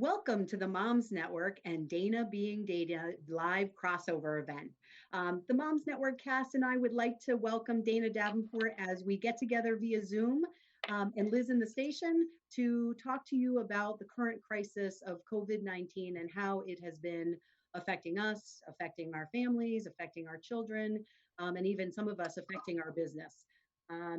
Welcome to the Moms Network and Dana Being Data live crossover event. The Moms Network cast and I would like to welcome Dana Davenport as we get together via Zoom and Liz in the station to talk to you about the current crisis of COVID-19 and how it has been affecting us, affecting our families, affecting our children, and even some of us affecting our business.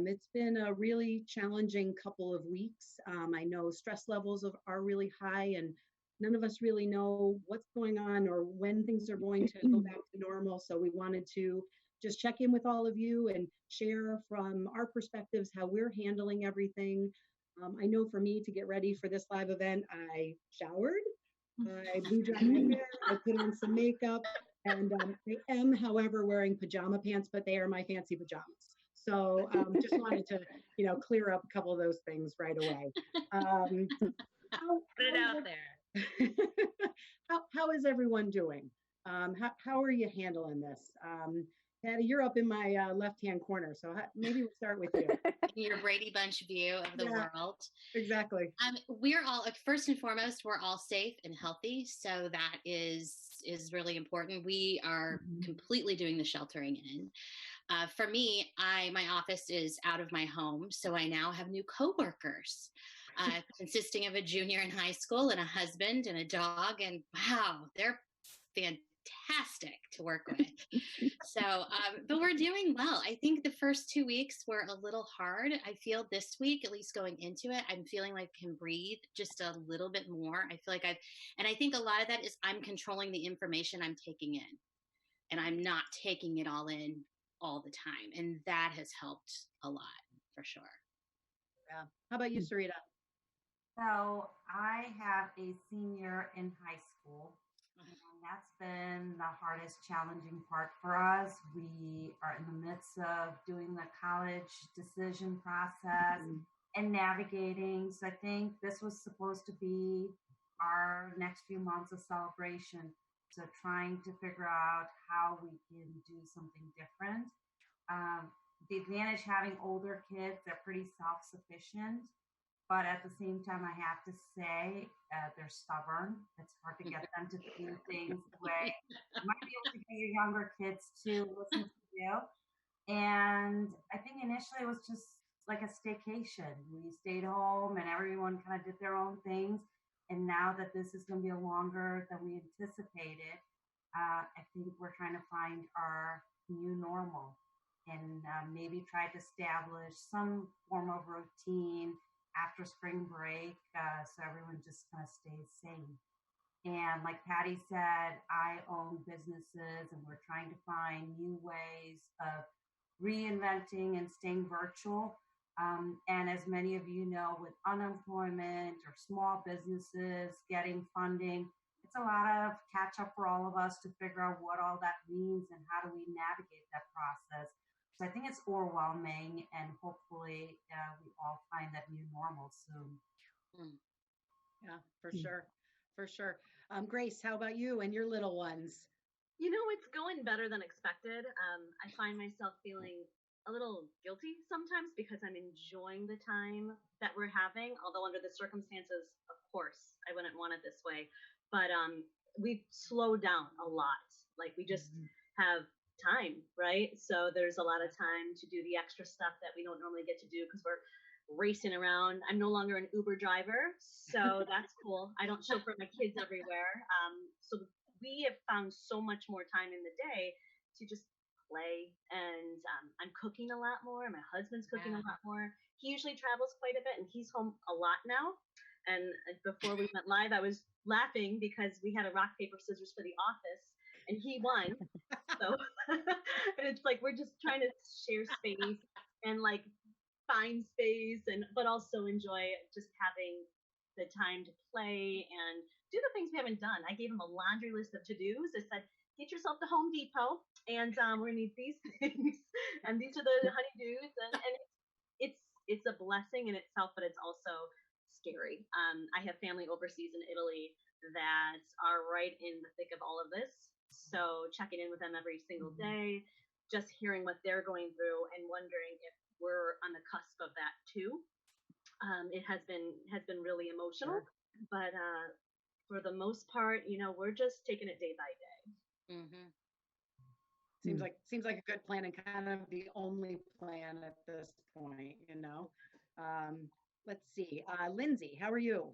It's been a really challenging couple of weeks. I know stress levels are really high and none of us really know what's going on or when things are going to go back to normal. So we wanted to just check in with all of you and share from our perspectives how we're handling everything. I know for me to get ready for this live event, I showered, I blew dried my hair, I put on some makeup, and I am, however, wearing pajama pants, but they are my fancy pajamas. So just wanted to, clear up a couple of those things right away. Put it out there. How is everyone doing? How are you handling this? Patty, you're up in my left-hand corner, so maybe we'll start with you. Your Brady Bunch view of the world. Exactly. We're all, first and foremost, we're all safe and healthy, so that is really important. We are completely doing the sheltering in. For me, my office is out of my home, so I now have new coworkers, consisting of a junior in high school and a husband and a dog, and wow, they're fantastic to work with. So, but we're doing well. I think the first 2 weeks were a little hard. I feel this week, at least going into it, I'm feeling like I can breathe just a little bit more. I feel like and I think a lot of that is I'm controlling the information I'm taking in, and I'm not taking it all in all the time. And that has helped a lot for sure. Yeah. How about you, Saritha? So I have a senior in high school, and that's been the hardest, challenging part for us. We are in the midst of doing the college decision process and navigating. So I think this was supposed to be our next few months of celebration. So trying to figure out how we can do something different. The advantage having older kids, they're pretty self-sufficient. But at the same time, I have to say, they're stubborn. It's hard to get them to do things the way you might be able to get your younger kids to listen to you. And I think initially it was just like a staycation. We stayed home and everyone kind of did their own things. And now that this is going to be longer than we anticipated, I think we're trying to find our new normal and maybe try to establish some form of routine after spring break, so everyone just kind of stays sane. And like Patty said, I own businesses and we're trying to find new ways of reinventing and staying virtual. And as many of you know, with unemployment or small businesses getting funding, it's a lot of catch up for all of us to figure out what all that means and how do we navigate that process. So I think it's overwhelming, and hopefully we all find that new normal soon. Yeah, for sure. For sure. Grace, how about you and your little ones? It's going better than expected. I find myself feeling a little guilty sometimes because I'm enjoying the time that we're having, although under the circumstances, of course, I wouldn't want it this way. But we've slowed down a lot. Like we just have time, right? So there's a lot of time to do the extra stuff that we don't normally get to do because we're racing around. I'm no longer an Uber driver, so that's cool. I don't chauffeur my kids everywhere. So we have found so much more time in the day to just play, and I'm cooking a lot more. My husband's cooking a lot more. He usually travels quite a bit, and he's home a lot now. And before we went live, I was laughing because we had a rock, paper, scissors for the office, and he won. So and it's like we're just trying to share space and like find space, but also enjoy just having the time to play and do the things we haven't done. I gave him a laundry list of to-dos. I said, get yourself to Home Depot, and we're gonna need these things, and these are the honeydews, and it's a blessing in itself, but it's also scary. I have family overseas in Italy that are right in the thick of all of this. So checking in with them every single day, just hearing what they're going through and wondering if we're on the cusp of that too. It has been really emotional, but for the most part, we're just taking it day by day. Mm-hmm. Seems like a good plan and kind of the only plan at this point, Let's see. Lindsay, how are you?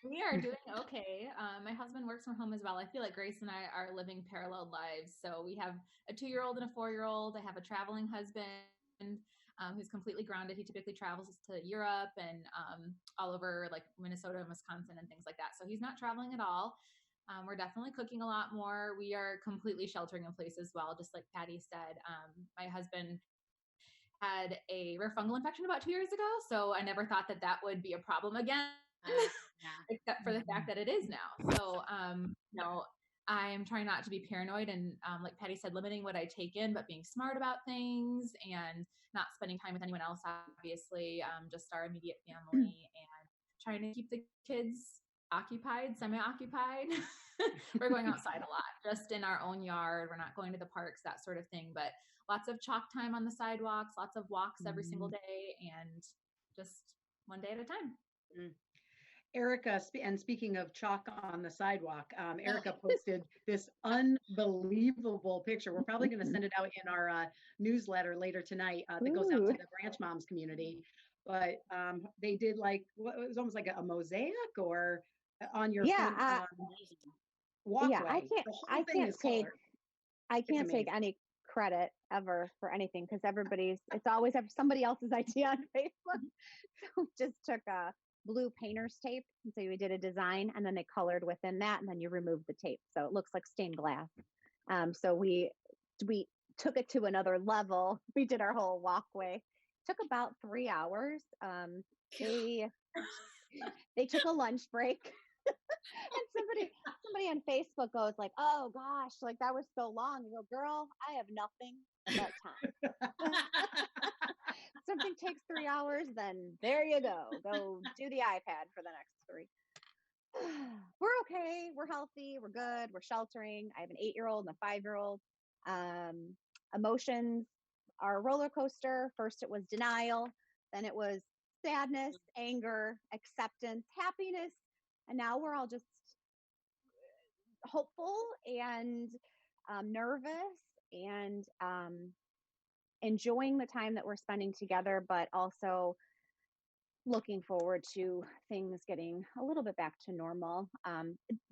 We are doing okay. My husband works from home as well. I feel like Grace and I are living parallel lives. So we have a 2-year-old and a 4-year-old. I have a traveling husband who's completely grounded. He typically travels to Europe and all over like Minnesota and Wisconsin and things like that. So he's not traveling at all. We're definitely cooking a lot more. We are completely sheltering in place as well, just like Patty said. My husband had a rare fungal infection about 2 years ago, so I never thought that would be a problem again, except for the fact that it is now. So, I'm trying not to be paranoid and, like Patty said, limiting what I take in, but being smart about things and not spending time with anyone else, obviously, just our immediate family, and trying to keep the kids occupied, semi-occupied. We're going outside a lot, just in our own yard. We're not going to the parks, that sort of thing, but lots of chalk time on the sidewalks, lots of walks every single day, and just one day at a time. Erica, and speaking of chalk on the sidewalk, Erica posted this unbelievable picture. We're probably going to send it out in our newsletter later tonight that goes out to the Branch Moms community. But they did it was almost like a mosaic or on your walkway. Yeah, I can't take any credit ever for anything because it's always somebody else's idea on Facebook. So we just took a blue painter's tape, and so we did a design, and then they colored within that, and then you remove the tape, so it looks like stained glass. So we took it to another level. We did our whole walkway. Took about 3 hours. They took a lunch break. And somebody on Facebook goes like, "Oh gosh, like that was so long." You go, "Girl, I have nothing but time." Something takes 3 hours, then there you go. Go do the iPad for the next 3. We're okay. We're healthy. We're good. We're sheltering. I have an 8-year-old and a 5-year-old. Emotions are a roller coaster. First it was denial, then it was sadness, anger, acceptance, happiness, and now we're all just hopeful and nervous and enjoying the time that we're spending together, but also looking forward to things getting a little bit back to normal.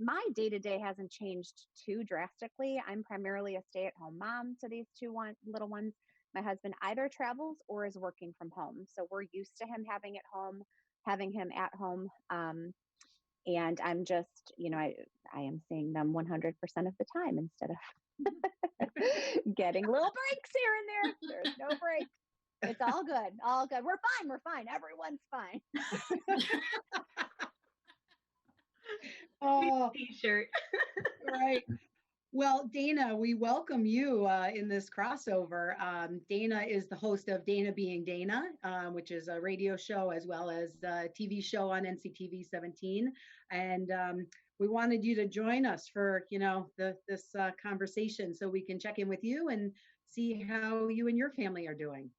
My day-to-day hasn't changed too drastically. I'm primarily a stay-at-home mom to these 2 little ones. My husband either travels or is working from home. So we're used to him having him at home. And I'm just, I am seeing them 100% of the time instead of getting little breaks here and there. There's no break. It's all good. All good. We're fine. Everyone's fine. Oh, T-shirt. right. Well, Dana, we welcome you in this crossover. Dana is the host of Dana Being Dana, which is a radio show as well as a TV show on NCTV 17. And we wanted you to join us for, this conversation so we can check in with you and see how you and your family are doing.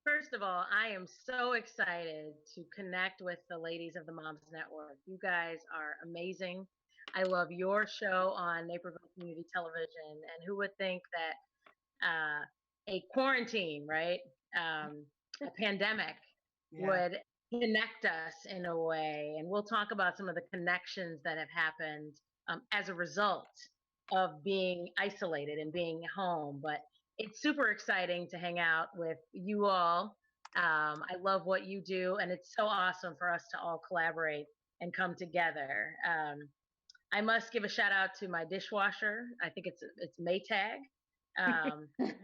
First of all, I am so excited to connect with the ladies of the Moms Network. You guys are amazing. I love your show on Naperville Community Television. And who would think that a quarantine, right, a pandemic would connect us in a way. And we'll talk about some of the connections that have happened as a result of being isolated and being home. But it's super exciting to hang out with you all. I love what you do, and it's so awesome for us to all collaborate and come together. I must give a shout out to my dishwasher. I think it's Maytag that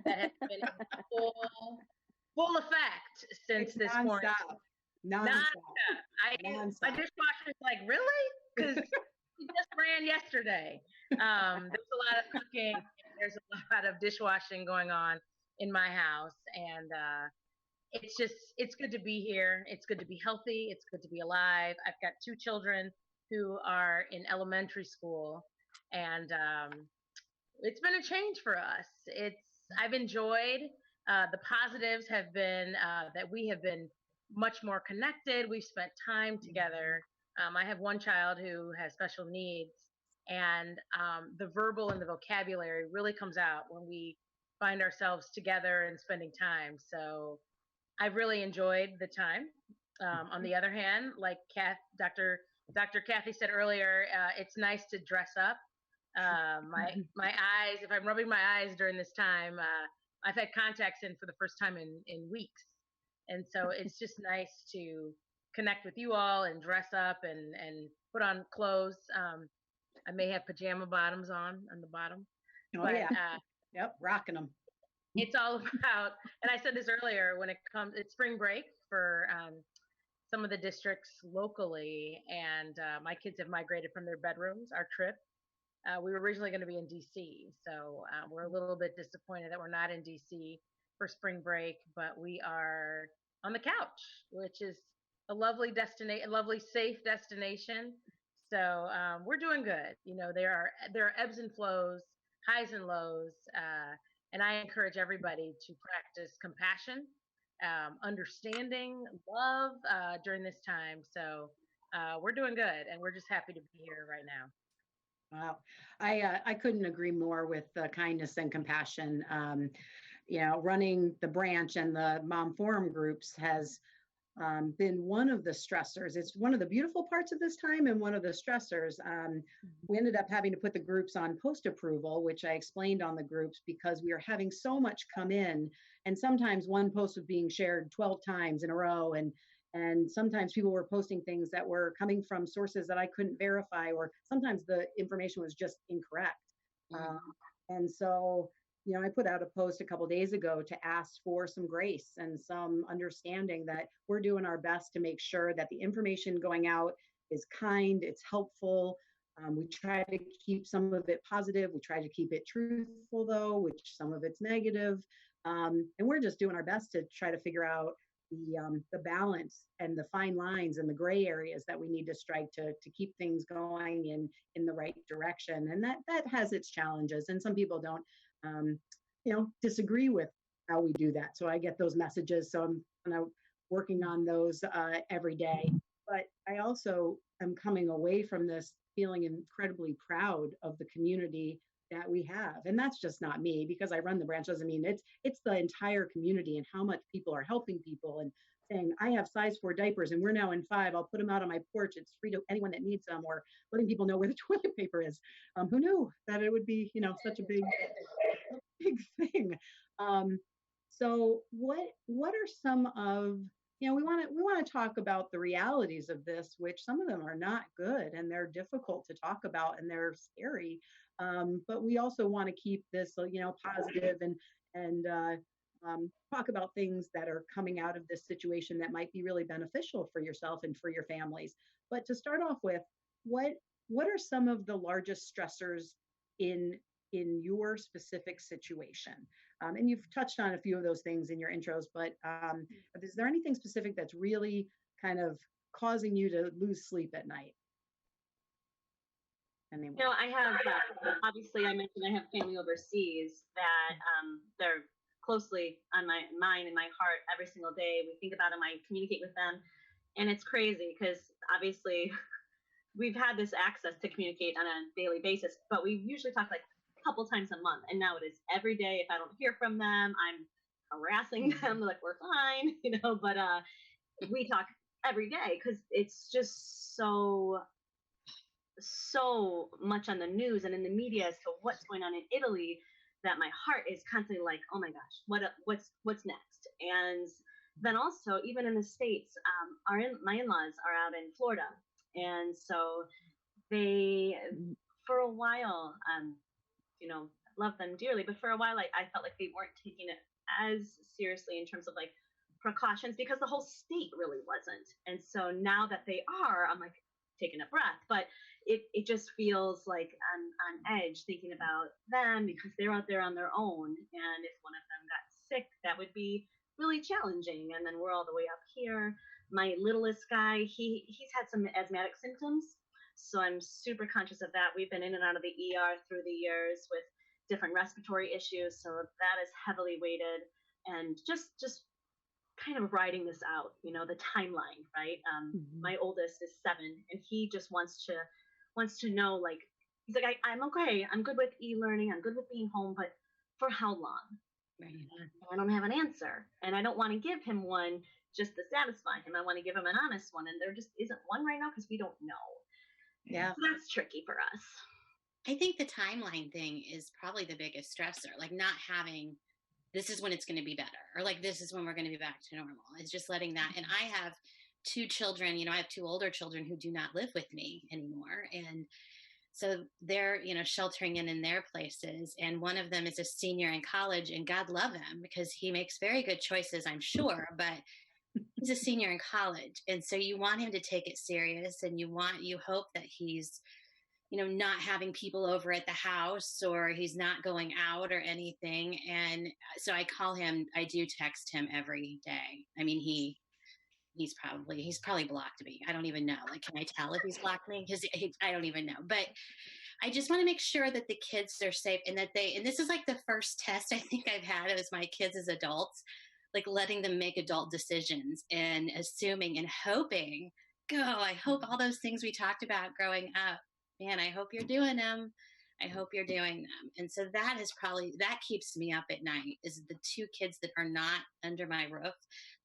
has been in full effect since this quarantine. Non-stop. My dishwasher's like, really? Because he just ran yesterday. There's a lot of cooking. There's a lot of dishwashing going on in my house, and it's good to be here. It's good to be healthy. It's good to be alive. I've got 2 children who are in elementary school, and it's been a change for us. I've enjoyed the positives have been that we have been much more connected. We've spent time together I have one child who has special needs, and the verbal and the vocabulary really comes out when we find ourselves together and spending time. So I've really enjoyed the time. On the other hand, like Dr. Cathy said earlier, it's nice to dress up. My eyes, if I'm rubbing my eyes during this time, I've had contacts in for the first time in weeks. And so it's just nice to connect with you all and dress up and put on clothes. I may have pajama bottoms on the bottom. Oh, but, yeah. Yep, rocking them. It's all about, and I said this earlier, when it's spring break for some of the districts locally, and my kids have migrated from their bedrooms. Our trip, we were originally going to be in DC, so we're a little bit disappointed that we're not in DC for spring break, but we are on the couch, which is a lovely destination, a lovely safe destination. So we're doing good. You know, there are ebbs and flows, highs and lows, and I encourage everybody to practice compassion, understanding, love during this time. So we're doing good, and we're just happy to be here right now. Wow. I couldn't agree more with kindness and compassion. You know, running the branch and the mom forum groups has been one of the stressors. It's one of the beautiful parts of this time and one of the stressors. We ended up having to put the groups on post approval, which I explained on the groups, because we were having so much come in, and sometimes one post was being shared 12 times in a row, and sometimes people were posting things that were coming from sources that I couldn't verify, or sometimes the information was just incorrect. And so, you know, I put out a post a couple days ago to ask for some grace and some understanding that we're doing our best to make sure that the information going out is kind, it's helpful. We try to keep some of it positive. We try to keep it truthful, though, which some of it's negative. And we're just doing our best to try to figure out the balance and the fine lines and the gray areas that we need to strike to keep things going in the right direction. And that has its challenges. And some people don't, you know, disagree with how we do that. So I get those messages. So I'm kind of working on those every day. But I also am coming away from this feeling incredibly proud of the community that we have. And that's just not me, because I run the branch doesn't mean it's the entire community, and how much people are helping people and saying, I have size 4 diapers and we're now in 5. I'll put them out on my porch. It's free to anyone that needs them, or letting people know where the toilet paper is. Who knew that it would be, you know, such a big thing. So what are some of, you know, we want to talk about the realities of this, which some of them are not good and they're difficult to talk about and they're scary. But we also want to keep this, you know, positive and talk about things that are coming out of this situation that might be really beneficial for yourself and for your families. But to start off with, what are some of the largest stressors in your specific situation? And you've touched on a few of those things in your intros, but is there anything specific that's really kind of causing you to lose sleep at night? You know, I have, obviously I mentioned I have family overseas that they're closely on my mind and my heart every single day. We think about them, I communicate with them, and it's crazy because obviously we've had this access to communicate on a daily basis, but we usually talk like a couple times a month, and now it is every day. If I don't hear from them, I'm harassing them, like, we're fine, you know, but we talk every day because it's just so much on the news and in the media as to what's going on in Italy, that my heart is constantly like, oh my gosh, what's next? And then also, even in the States, my in-laws are out in Florida, and so they, for a while, you know, love them dearly, but for a while, I felt like they weren't taking it as seriously in terms of like precautions, because the whole state really wasn't. And so now that they are, I'm like taking a breath, but it just feels like I'm on edge thinking about them, because they're out there on their own, and if one of them got sick, that would be really challenging. And then we're all the way up here. My littlest guy, he's had some asthmatic symptoms, so I'm super conscious of that. We've been in and out of the ER through the years with different respiratory issues, so that is heavily weighted. And just kind of riding this out, the timeline, right? My oldest is 7, and he just wants to know, like, he's like, I'm okay. I'm good with e-learning. I'm good with being home, but for how long? Right. I don't have an answer, and I don't want to give him one just to satisfy him. I want to give him an honest one, and there just isn't one right now because we don't know. Yeah. So that's tricky for us. I think the timeline thing is probably the biggest stressor, like not having, this is when it's going to be better, or like, this is when we're going to be back to normal. It's just letting that. And I have 2 children, I have 2 older children who do not live with me anymore. And so they're, sheltering in their places. And one of them is a senior in college, and God love him because he makes very good choices, I'm sure, but he's a senior in college. And so you want him to take it serious, and you hope that he's, not having people over at the house, or he's not going out or anything. And so I do text him every day. I mean, he's probably blocked me. I don't even know. Like, can I tell if he's blocked me? Because I don't even know. But I just want to make sure that the kids are safe, and that and this is like the first test I think I've had as my kids as adults, like letting them make adult decisions and assuming and hoping, I hope all those things we talked about growing up, man, I hope you're doing them. I hope you're doing them. And so that keeps me up at night, is the 2 kids that are not under my roof,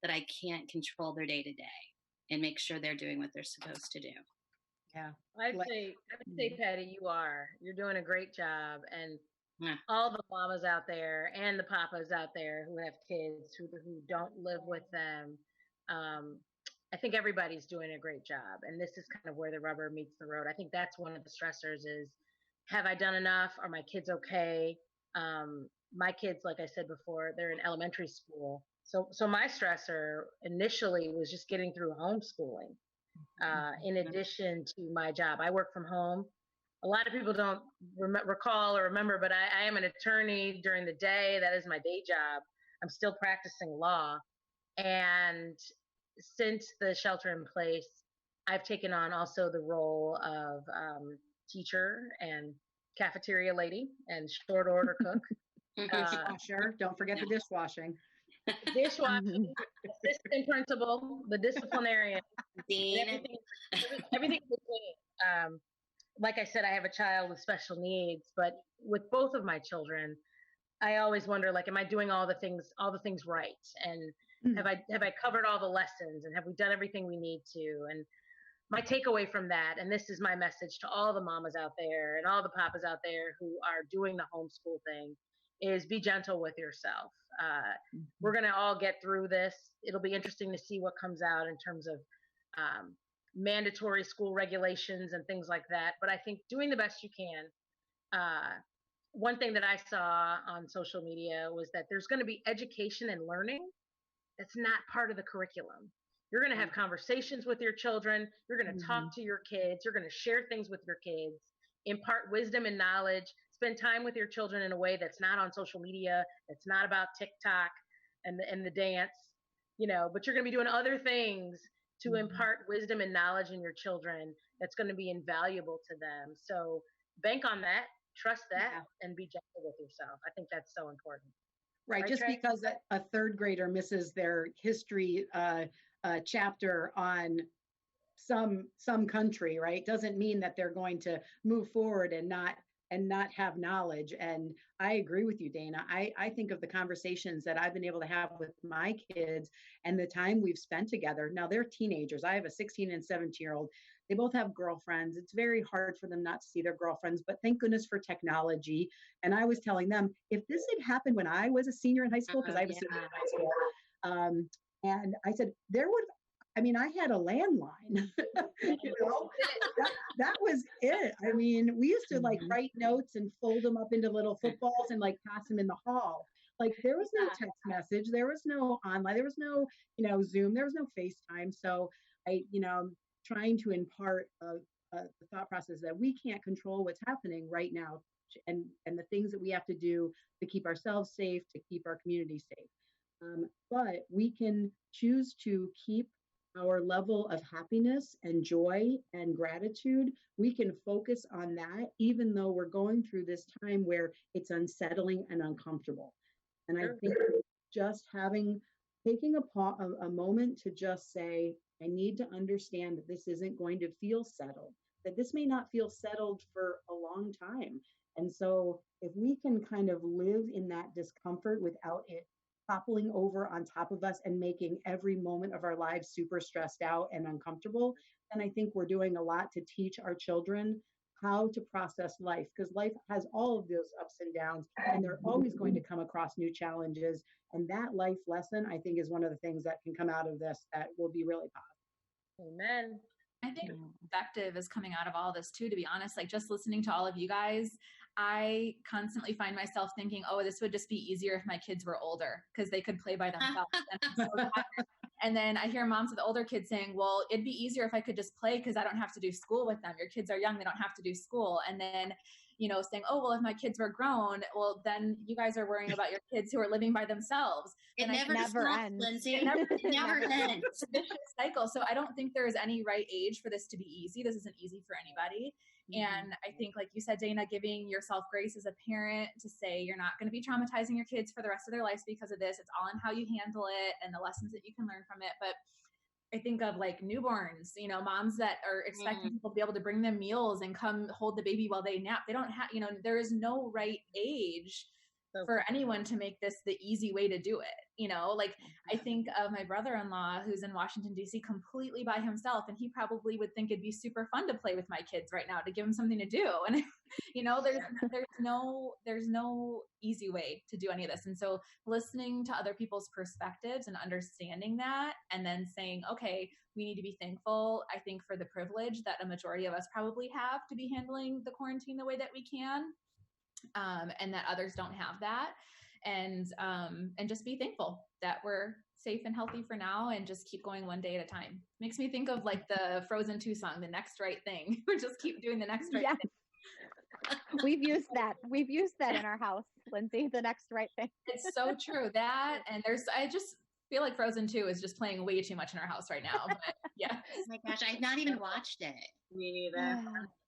that I can't control their day to day, and make sure they're doing what they're supposed to do. Yeah. I'd say, Patty, you're doing a great job. And all the mamas out there and the papas out there who have kids who don't live with them, I think everybody's doing a great job. And this is kind of where the rubber meets the road. I think that's one of the stressors is, have I done enough? Are my kids okay? My kids, like I said before, they're in elementary school. So my stressor initially was just getting through homeschooling. In addition to my job, I work from home. A lot of people don't recall or remember, but I am an attorney during the day. That is my day job. I'm still practicing law. And since the shelter in place, I've taken on also the role of teacher and cafeteria lady and short order cook. Dishwasher. Don't forget the dishwashing. Dishwashing, assistant principal, the disciplinarian, Dean. everything in between. Like I said, I have a child with special needs, but with both of my children, I always wonder, like, am I doing all the things right? And have I covered all the lessons, and have we done everything we need to? And my takeaway from that, and this is my message to all the mamas out there and all the papas out there who are doing the homeschool thing, is be gentle with yourself. We're going to all get through this. It'll be interesting to see what comes out in terms of mandatory school regulations and things like that. But I think doing the best you can. One thing that I saw on social media was that there's going to be education and learning that's not part of the curriculum. You're going to have conversations with your children. You're going to talk to your kids. You're going to share things with your kids, impart wisdom and knowledge, spend time with your children in a way that's not on social media. It's not about TikTok and the dance, but you're going to be doing other things to impart wisdom and knowledge in your children that's going to be invaluable to them. So bank on that, trust that, and be gentle with yourself. I think that's so important. Right. Just Trey? Because a 3rd grader misses their history chapter on some country, right, doesn't mean that they're going to move forward and not have knowledge. And I agree with you, Dana. I think of the conversations that I've been able to have with my kids and the time we've spent together. Now they're teenagers. I have a 16 and 17-year-old. They both have girlfriends. It's very hard for them not to see their girlfriends, but thank goodness for technology. And I was telling them, if this had happened when I was a senior in high school, because I was a senior in high school, and I said, I had a landline, that was it. I mean, we used to write notes and fold them up into little footballs and pass them in the hall. Like, there was no text message. There was no online. There was no, Zoom. There was no FaceTime. So I'm trying to impart the thought process that we can't control what's happening right now, and the things that we have to do to keep ourselves safe, to keep our community safe. But we can choose to keep our level of happiness and joy and gratitude. We can focus on that, even though we're going through this time where it's unsettling and uncomfortable. And I think just having taking a moment to just say, I need to understand that this isn't going to feel settled, that this may not feel settled for a long time. And so if we can kind of live in that discomfort without it toppling over on top of us and making every moment of our lives super stressed out and uncomfortable, then I think we're doing a lot to teach our children how to process life, because life has all of those ups and downs, and they're always going to come across new challenges. And that life lesson, I think, is one of the things that can come out of this that will be really positive. Amen. I think perspective is coming out of all this too, to be honest. Like, just listening to all of you guys, I constantly find myself thinking, oh, this would just be easier if my kids were older because they could play by themselves. And then I hear moms with older kids saying, well, it'd be easier if I could just play because I don't have to do school with them. Your kids are young, they don't have to do school. And then, saying, oh, well, if my kids were grown, well, then you guys are worrying about your kids who are living by themselves. It never ends, Lindsay. It never ends. It's a vicious cycle. So I don't think there is any right age for this to be easy. This isn't easy for anybody. And I think, like you said, Dana, giving yourself grace as a parent to say you're not going to be traumatizing your kids for the rest of their lives because of this. It's all in how you handle it and the lessons that you can learn from it. But I think of like newborns, moms that are expecting people to be able to bring them meals and come hold the baby while they nap. They don't have, there is no right age for anyone to make this the easy way to do it. I think of my brother-in-law who's in Washington, D.C. completely by himself. And he probably would think it'd be super fun to play with my kids right now to give them something to do. And, there's no easy way to do any of this. And so listening to other people's perspectives and understanding that, and then saying, okay, we need to be thankful, I think, for the privilege that a majority of us probably have to be handling the quarantine the way that we can. And that others don't have that, and just be thankful that we're safe and healthy for now, and just keep going one day at a time. Makes me think of like the Frozen 2 song, The Next Right Thing. We just keep doing the next right thing. We've used that in our house, Lindsay, the next right thing. It's so true. That, and I just feel like Frozen 2 is just playing way too much in our house right now. But yeah. Oh my gosh, I've not even watched it. Me neither.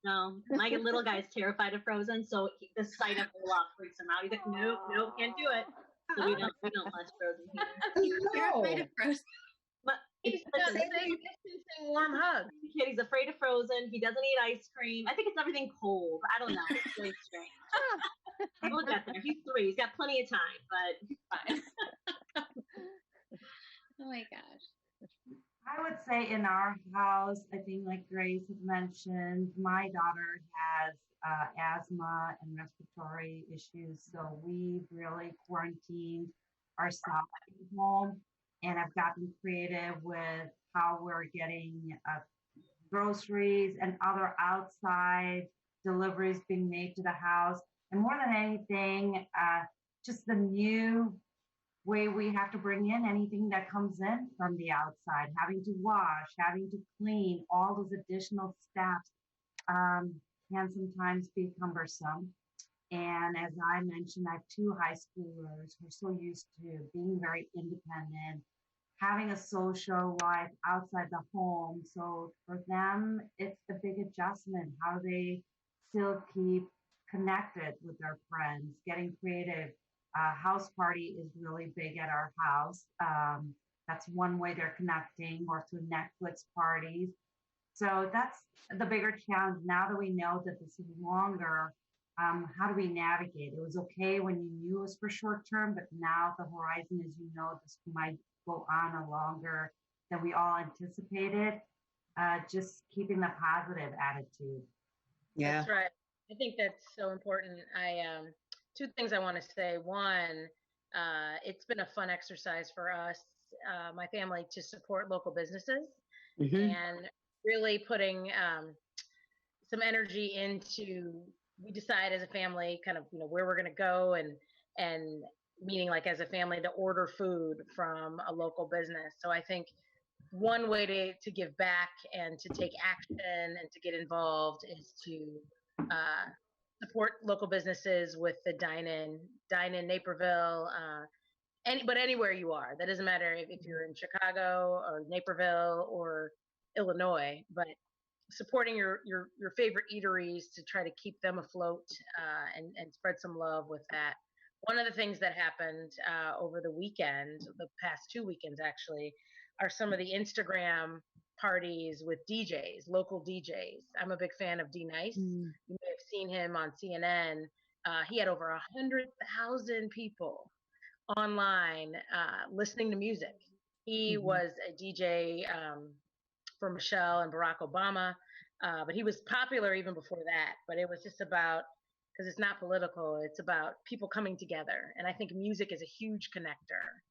No, my little guy's terrified of Frozen, so the sight of Olaf freaks him out. He's like, nope, can't do it. So we don't watch Frozen here. He's terrified of Frozen. But he's warm hug. He's afraid of Frozen. He doesn't eat ice cream. I think it's everything cold. I don't know. It's really strange. We'll get there. He's 3. He's got plenty of time, but he's fine. Oh my gosh. I would say in our house, I think like Grace had mentioned, my daughter has asthma and respiratory issues. So we've really quarantined ourselves at home, and I've gotten creative with how we're getting groceries and other outside deliveries being made to the house. And more than anything, just the new way we have to bring in anything that comes in from the outside, having to wash, having to clean, all those additional steps can sometimes be cumbersome. And as I mentioned, I have 2 high schoolers who are so used to being very independent, having a social life outside the home. So for them, it's a big adjustment. How do they still keep connected with their friends, getting creative? House party is really big at our house. That's one way they're connecting, or through Netflix parties. So that's the bigger challenge now that we know that this is longer. How do we navigate? It was okay when you knew it was for short term, but now the horizon is, this might go on a longer than we all anticipated. Just keeping the positive attitude. Yeah, that's right. I think that's so important. 2 things I want to say. One, it's been a fun exercise for us, my family, to support local businesses and really putting some energy into, we decide as a family kind of, where we're going to go, and meaning like as a family to order food from a local business. So I think one way to give back and to take action and to get involved is to support local businesses with the dine in Naperville, but anywhere you are. That doesn't matter if you're in Chicago or Naperville or Illinois, but supporting your favorite eateries to try to keep them afloat and spread some love with that one of the things that happened over the weekend, the past 2 weekends actually, are some of the Instagram parties with DJs, local DJs. I'm a big fan of D Nice. You may have seen him on CNN. He had over 100,000 people online listening to music. He was a DJ for Michelle and Barack Obama, but he was popular even before that. But it was just about, because it's not political, it's about people coming together. And I think music is a huge connector,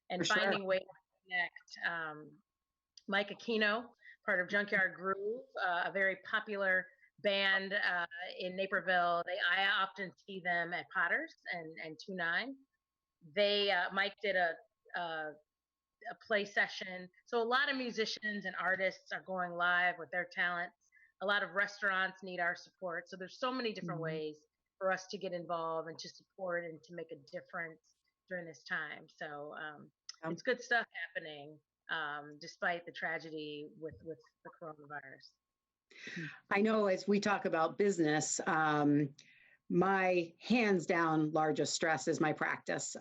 and finding ways to connect. Mike Aquino, part of Junkyard Groove, a very popular band in Naperville. I often see them at Potter's and 29. Mike did a play session. So a lot of musicians and artists are going live with their talents. A lot of restaurants need our support. So there's so many different ways for us to get involved and to support and to make a difference during this time. So it's good stuff happening despite the tragedy with the coronavirus. I know as we talk about business, my hands down largest stress is my practice.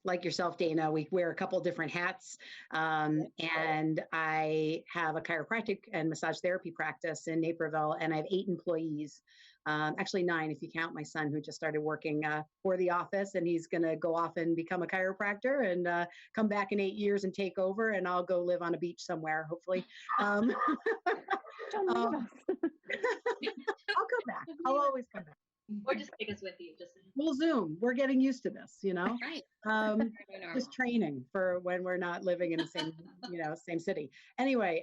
Like yourself, Dana, we wear a couple different hats, and I have a chiropractic and massage therapy practice in Naperville, and I have 8 employees. Actually 9 if you count my son, who just started working for the office, and he's going to go off and become a chiropractor and come back in 8 years and take over, and I'll go live on a beach somewhere, hopefully. I'll come back. I'll always come back. Or just take us with you. We'll Zoom. We're getting used to this, Right. Just training for when we're not living in the same, same city. Anyway,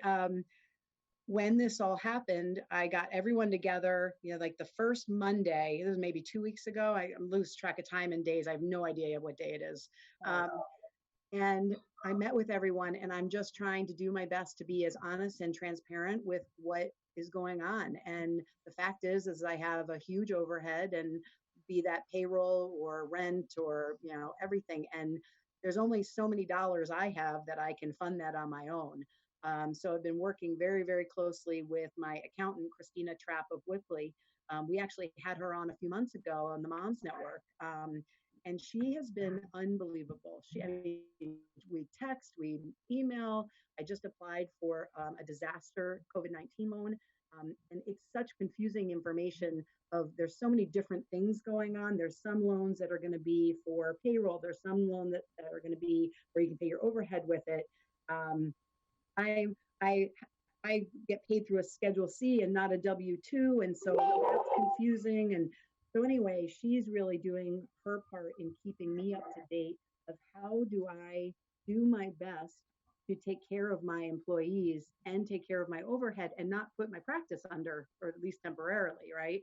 when this all happened, I got everyone together, like the first Monday, this was maybe 2 weeks ago. I lose track of time and days. I have no idea what day it is. And I met with everyone, and I'm just trying to do my best to be as honest and transparent with what is going on. And the fact is I have a huge overhead, and be that payroll or rent or, everything. And there's only so many dollars I have that I can fund that on my own. So I've been working very, very closely with my accountant, Christina Trapp of Whipley. We actually had her on a few months ago on the Moms Network. And she has been unbelievable. We text, we email. I just applied for a disaster COVID-19 loan. And it's such confusing information there's so many different things going on. There's some loans that are going to be for payroll. There's some loans that are going to be where you can pay your overhead with it. I get paid through a Schedule C and not a W-2. And so that's confusing. And so anyway, she's really doing her part in keeping me up to date of how do I do my best to take care of my employees and take care of my overhead and not put my practice under, or at least temporarily, right?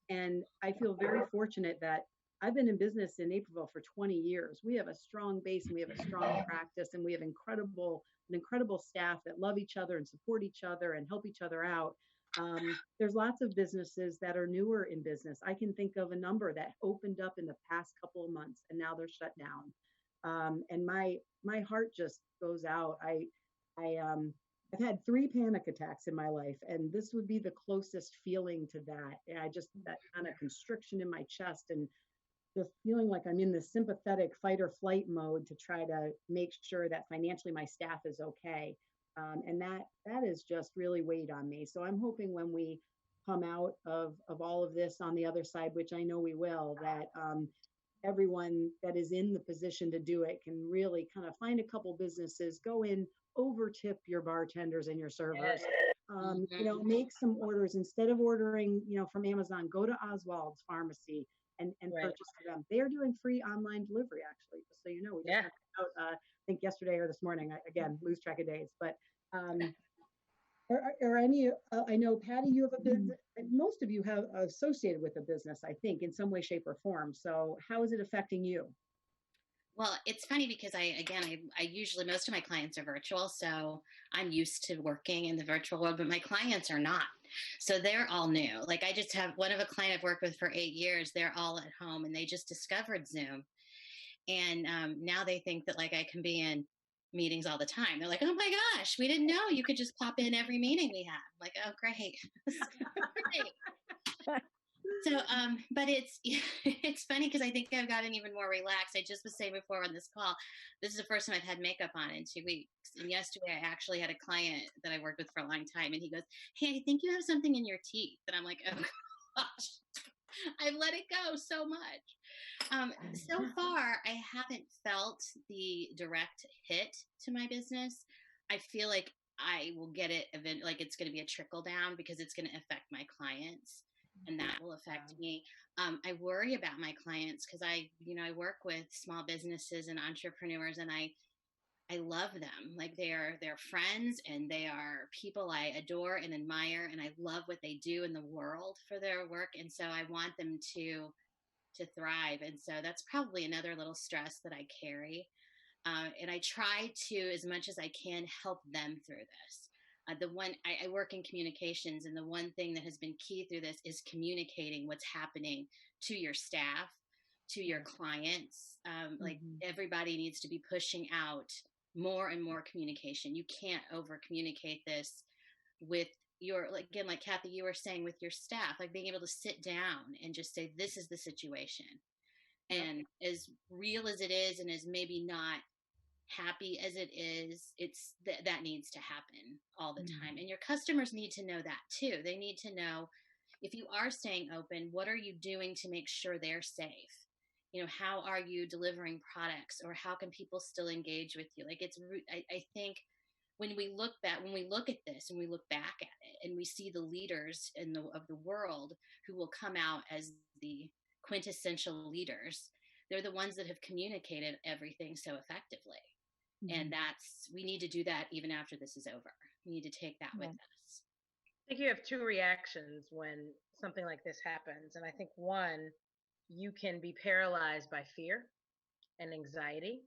And I feel very fortunate that I've been in business in Naperville for 20 years. We have a strong base, and we have a strong practice, and we have an incredible staff that love each other and support each other and help each other out. There's lots of businesses that are newer in business. I can think of a number that opened up in the past couple of months, and now they're shut down. And my heart just goes out. I've had 3 panic attacks in my life, and this would be the closest feeling to that. And that kind of constriction in my chest, and just feeling like I'm in this sympathetic fight or flight mode to try to make sure that financially my staff is okay. And that is just really weighed on me. So I'm hoping when we come out of all of this on the other side, which I know we will, that everyone that is in the position to do it can really kind of find a couple businesses, go in, over tip your bartenders and your servers, make some orders instead of ordering, from Amazon, go to Oswald's Pharmacy and purchase for them. They're doing free online delivery, actually, just so you know. We just found out, I think yesterday or this morning. Again, lose track of days, but or any, I know, Patty, you have a business. Most of you have associated with a business, I think, in some way, shape, or form. So how is it affecting you? Well, it's funny because I usually, most of my clients are virtual, so I'm used to working in the virtual world, but my clients are not. So they're all new. Like I just have one of a client I've worked with for 8 years. They're all at home, and they just discovered Zoom. And now they think that like I can be in meetings all the time. They're like, oh my gosh, we didn't know you could just pop in every meeting we have. I'm like, oh, great. Great. So, but it's it's funny because I think I've gotten even more relaxed. I just was saying before on this call, this is the first time I've had makeup on in 2 weeks. And yesterday, I actually had a client that I worked with for a long time, and he goes, "Hey, I think you have something in your teeth." And I'm like, "Oh gosh, I've let it go so much." So far, I haven't felt the direct hit to my business. I feel like I will get it like it's going to be a trickle down because it's going to affect my clients, and that will affect me. I worry about my clients because I work with small businesses and entrepreneurs, and I love them. Like they're friends and they are people I adore and admire, and I love what they do in the world for their work, and so I want them to thrive. And so that's probably another little stress that I carry. And I try to, as much as I can, help them through this. I work in communications, and the one thing that has been key through this is communicating what's happening to your staff, to your clients. Like everybody needs to be pushing out more and more communication. You can't over communicate this with your, like, again, like Cathy, you were saying, with your staff, like being able to sit down and just say, this is the situation. And as real as it is, and as maybe not happy as it is, it's that needs to happen all the time. And your customers need to know that too. They need to know, if you are staying open, what are you doing to make sure they're safe? How are you delivering products, or how can people still engage with you? Like I think when we look at this and we look back at it and we see the leaders of the world who will come out as the quintessential leaders, they're the ones that have communicated everything so effectively. And we need to do that even after this is over. We need to take that with us. I think you have two reactions when something like this happens. And I think one, you can be paralyzed by fear and anxiety,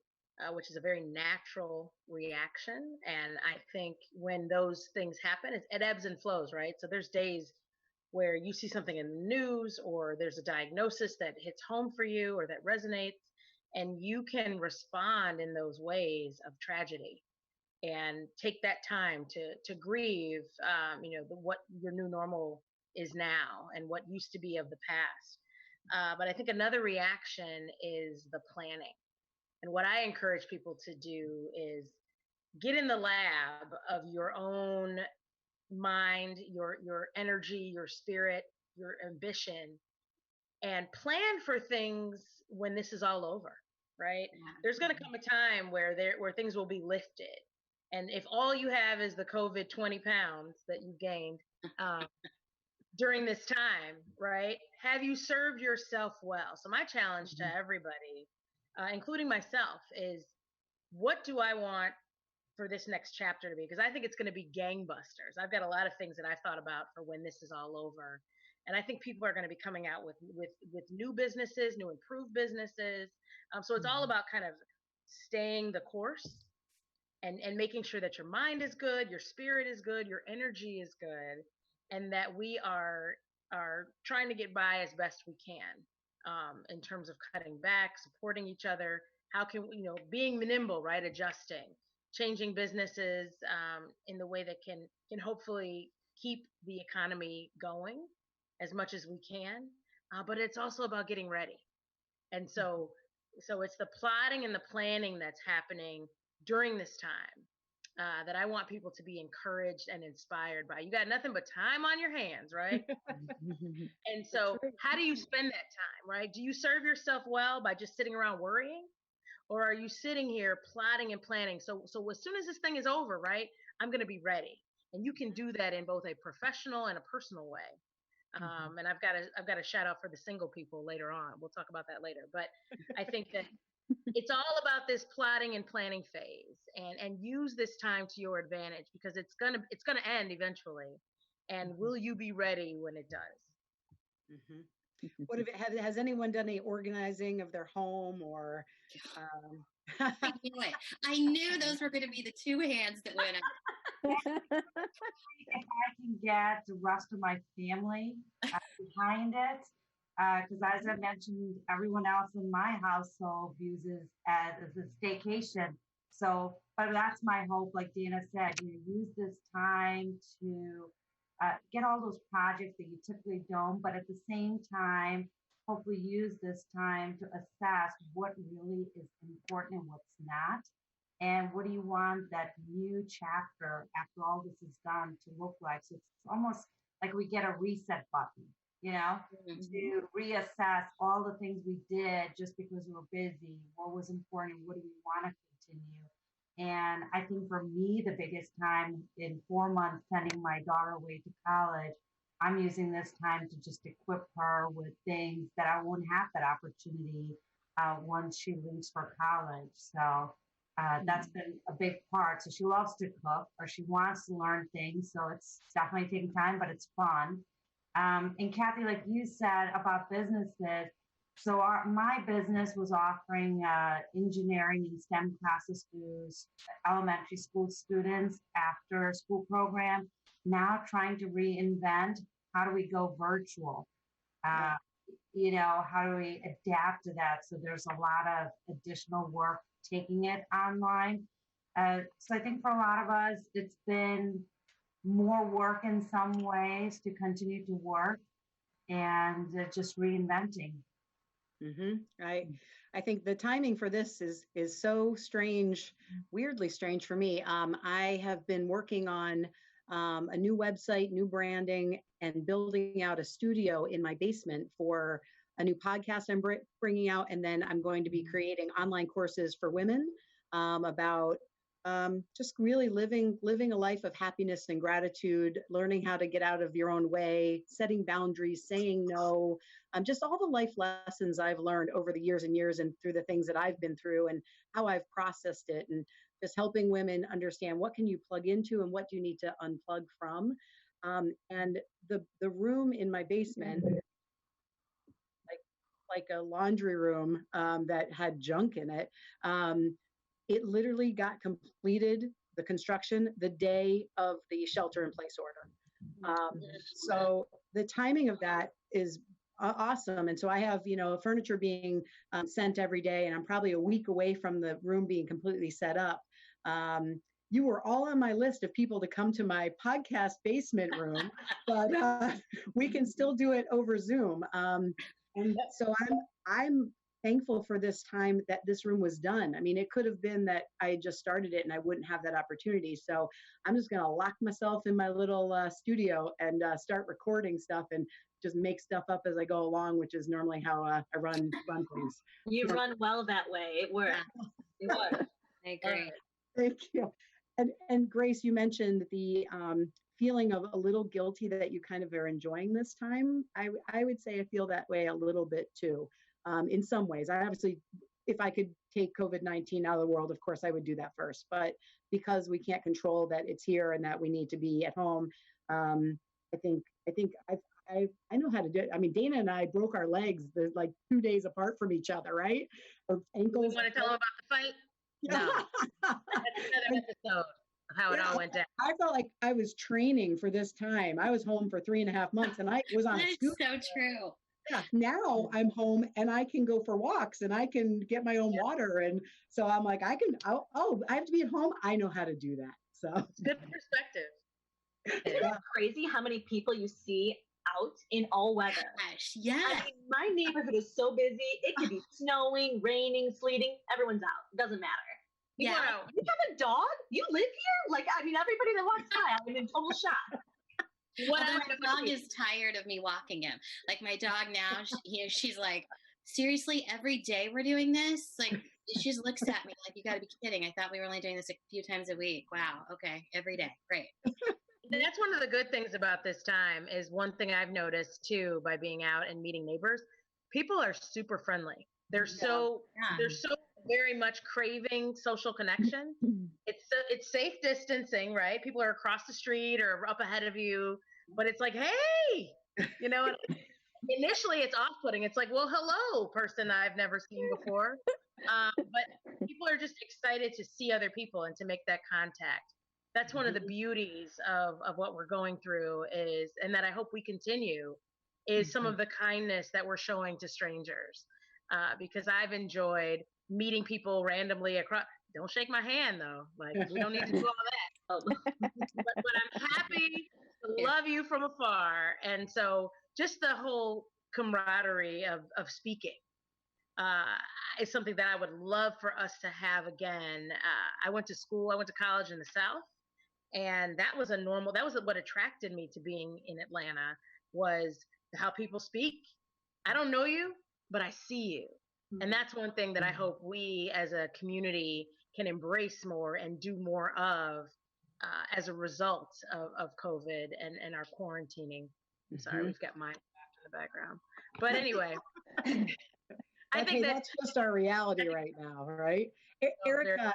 which is a very natural reaction. And I think when those things happen, it ebbs and flows, right? So there's days where you see something in the news, or there's a diagnosis that hits home for you or that resonates, and you can respond in those ways of tragedy and take that time to grieve, what your new normal is now and what used to be of the past. But I think another reaction is the planning. And what I encourage people to do is get in the lab of your own mind, your energy, your spirit, your ambition, and plan for things when this is all over, right? There's going to come a time where things will be lifted. And if all you have is the COVID 20 pounds that you gained during this time, right? Have you served yourself well? So my challenge to everybody, including myself, is what do I want for this next chapter to be? Because I think it's going to be gangbusters. I've got a lot of things that I've thought about for when this is all over. And I think people are going to be coming out with new businesses, new improved businesses. So it's all about kind of staying the course and making sure that your mind is good, your spirit is good, your energy is good, and that we are trying to get by as best we can in terms of cutting back, supporting each other. How can being nimble, right? Adjusting, changing businesses in the way that can hopefully keep the economy going as much as we can. But it's also about getting ready. And so it's the plotting and the planning that's happening during this time that I want people to be encouraged and inspired by. You got nothing but time on your hands, right? And so how do you spend that time, right? Do you serve yourself well by just sitting around worrying? Or are you sitting here plotting and planning? So as soon as this thing is over, right, I'm going to be ready. And you can do that in both a professional and a personal way. And I've got a shout out for the single people later on. We'll talk about that later. But I think that it's all about this plotting and planning phase, and use this time to your advantage, because it's gonna end eventually. And will you be ready when it does? What has anyone done any organizing of their home or? I knew it. I knew those were going to be the two hands that went up. If I can get the rest of my family behind it, because as I mentioned, everyone else in my household views it as a staycation. So, but that's my hope. Like Dana said, use this time to get all those projects that you typically don't, but at the same time, hopefully use this time to assess what really is important and what's not. And what do you want that new chapter after all this is done to look like? So it's almost like we get a reset button, to reassess all the things we did just because we were busy, what was important, what do we want to continue. And I think for me, the biggest time in 4 months sending my daughter away to college, I'm using this time to just equip her with things that I won't have that opportunity once she leaves for college. So that's been a big part. So she loves to cook, or she wants to learn things. So it's definitely taking time, but it's fun. And Cathy, like you said about businesses, so my business was offering engineering and STEM classes to elementary school students after school program. Now trying to reinvent, how do we go virtual? How do we adapt to that? So there's a lot of additional work taking it online. So I think for a lot of us, it's been more work in some ways to continue to work and just reinventing. I think the timing for this is so strange, weirdly strange for me. I have been working on a new website, new branding, and building out a studio in my basement for a new podcast I'm bringing out. And then I'm going to be creating online courses for women about just really living a life of happiness and gratitude, learning how to get out of your own way, setting boundaries, saying no, just all the life lessons I've learned over the years and years and through the things that I've been through and how I've processed it, and just helping women understand what can you plug into and what do you need to unplug from. And the room in my basement, like a laundry room that had junk in it, it literally got completed, the construction, the day of the shelter in place order. So the timing of that is awesome. And so I have, furniture being sent every day, and I'm probably a week away from the room being completely set up. You were all on my list of people to come to my podcast basement room, but we can still do it over Zoom. And so I'm thankful for this time that this room was done. I mean, it could have been that I just started it and I wouldn't have that opportunity. So I'm just going to lock myself in my little studio and start recording stuff and just make stuff up as I go along, which is normally how I run things. You run well that way. It works. It works. I agree. Thank you. And Grace, you mentioned the feeling of a little guilty that you kind of are enjoying this time. I would say I feel that way a little bit too. In some ways, I obviously, if I could take COVID-19 out of the world, of course I would do that first. But because we can't control that it's here and that we need to be at home, I think I know how to do it. I mean, Dana and I broke our legs like 2 days apart from each other, right? Or ankles. You want to tell them about the fight? Yeah. No. That's another episode of how it all went down. I felt like I was training for this time. I was home for 3.5 months and I was on a scooter. That's so true. Yeah, now I'm home and I can go for walks and I can get my own water. And so I'm like, I have to be at home. I know how to do that. So it's good perspective. Isn't it crazy how many people you see out in all weather? Gosh, yeah. I mean, my neighborhood is so busy. It could be snowing, raining, sleeting. Everyone's out. It doesn't matter. You have a dog? You live here? Like, I mean, everybody that walks by, I'm in total shock. Although my dog is tired of me walking him. Like my dog now, she's like, seriously, every day we're doing this? Like, she just looks at me like, you got to be kidding. I thought we were only doing this a few times a week. Wow. Okay. Every day. Great. And that's one of the good things about this time is one thing I've noticed too by being out and meeting neighbors. People are super friendly. They're so very much craving social connection. It's safe distancing, right? People are across the street or up ahead of you, but it's like, hey, initially it's off-putting. It's like, well, hello, person I've never seen before. But people are just excited to see other people and to make that contact. That's one of the beauties of what we're going through is, and that I hope we continue, is some of the kindness that we're showing to strangers. Because I've enjoyed meeting people randomly across. Don't shake my hand though. Like, we don't need to do all that. But I'm happy love you from afar. And so just the whole camaraderie of speaking is something that I would love for us to have again. I went to college in the South, and that was what attracted me to being in Atlanta, was how people speak. I don't know you, but I see you. And that's one thing that I hope we as a community can embrace more and do more of as a result of COVID and our quarantining. I'm sorry, we've got mine in the background. But anyway, I think that's just our reality right now, right? Erica,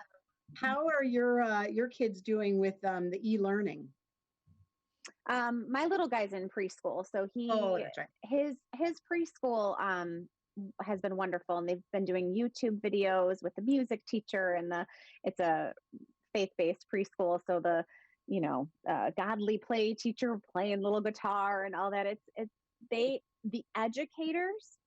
how are your kids doing with the e-learning? My little guy's in preschool, so that's right. his preschool has been wonderful, and they've been doing YouTube videos with the music teacher, and it's a faith-based preschool, so the godly play teacher playing little guitar and all that. The educators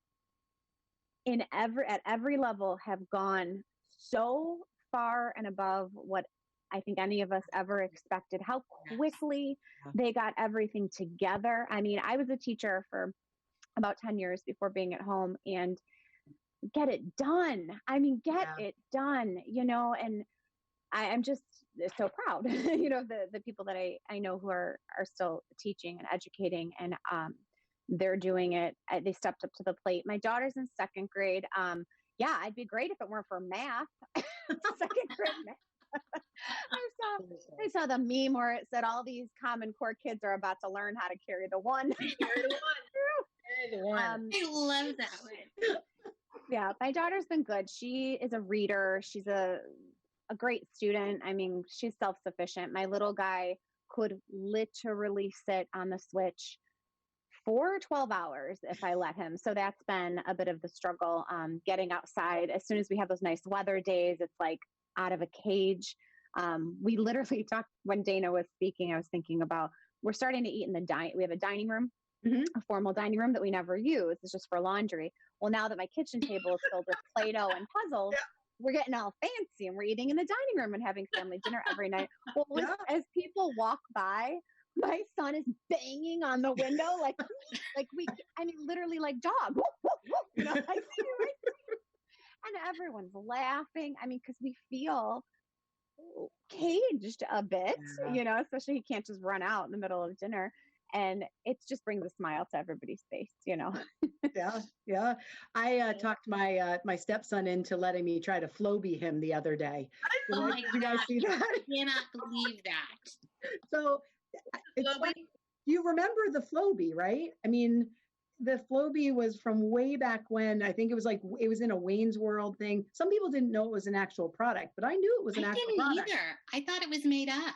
at every level have gone so far and above what I think any of us ever expected, how quickly they got everything together. I mean, I was a teacher for about 10 years before being at home, and get it done. I mean, it done, and I'm just so proud, the people that I know who are still teaching and educating, and they're doing it. They stepped up to the plate. My daughter's in second grade. I'd be great if it weren't for math. Second grade math. I saw the meme where it said all these Common Core kids are about to learn how to carry the one. Carry the one. I love that one. Yeah, my daughter's been good. She is a reader. She's a great student. I mean, she's self-sufficient. My little guy could literally sit on the Switch for 12 hours if I let him. So that's been a bit of the struggle, getting outside. As soon as we have those nice weather days, it's like out of a cage. We literally talked when Dana was speaking. I was thinking about, we're starting to eat in we have a dining room, a formal dining room that we never use. It's just for laundry. Well, now that my kitchen table is filled with Play-Doh and puzzles, we're getting all fancy and we're eating in the dining room and having family dinner every night. Well, as people walk by, my son is banging on the window literally like dog. I see you. And everyone's laughing. I mean, because we feel caged a bit, especially he can't just run out in the middle of dinner. And it just brings a smile to everybody's face, Yeah. I talked my stepson into letting me try to Flowbee him the other day. Oh my God! You guys see that? I cannot believe that. So, you remember the Flowbee, right? I mean, the Flowbee was from way back when. I think it was in a Wayne's World thing. Some people didn't know it was an actual product, but I knew it was an actual product. I didn't either. I thought it was made up.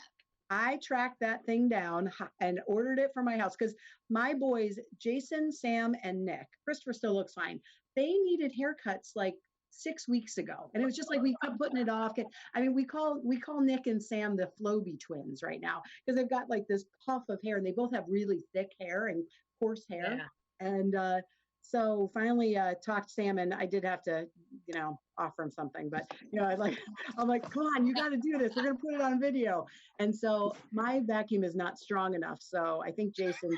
I tracked that thing down and ordered it for my house because my boys, Jason, Sam, and Nick, Christopher still looks fine. They needed haircuts like 6 weeks ago. And it was just like we kept putting it off. I mean, we call Nick and Sam the Flowbee twins right now because they've got like this puff of hair and they both have really thick hair and coarse hair. Yeah. And so finally talked Sam, and I did have to, offer him something, but I'm like, come on, you got to do this. We're going to put it on video. And so my vacuum is not strong enough. So I think Jason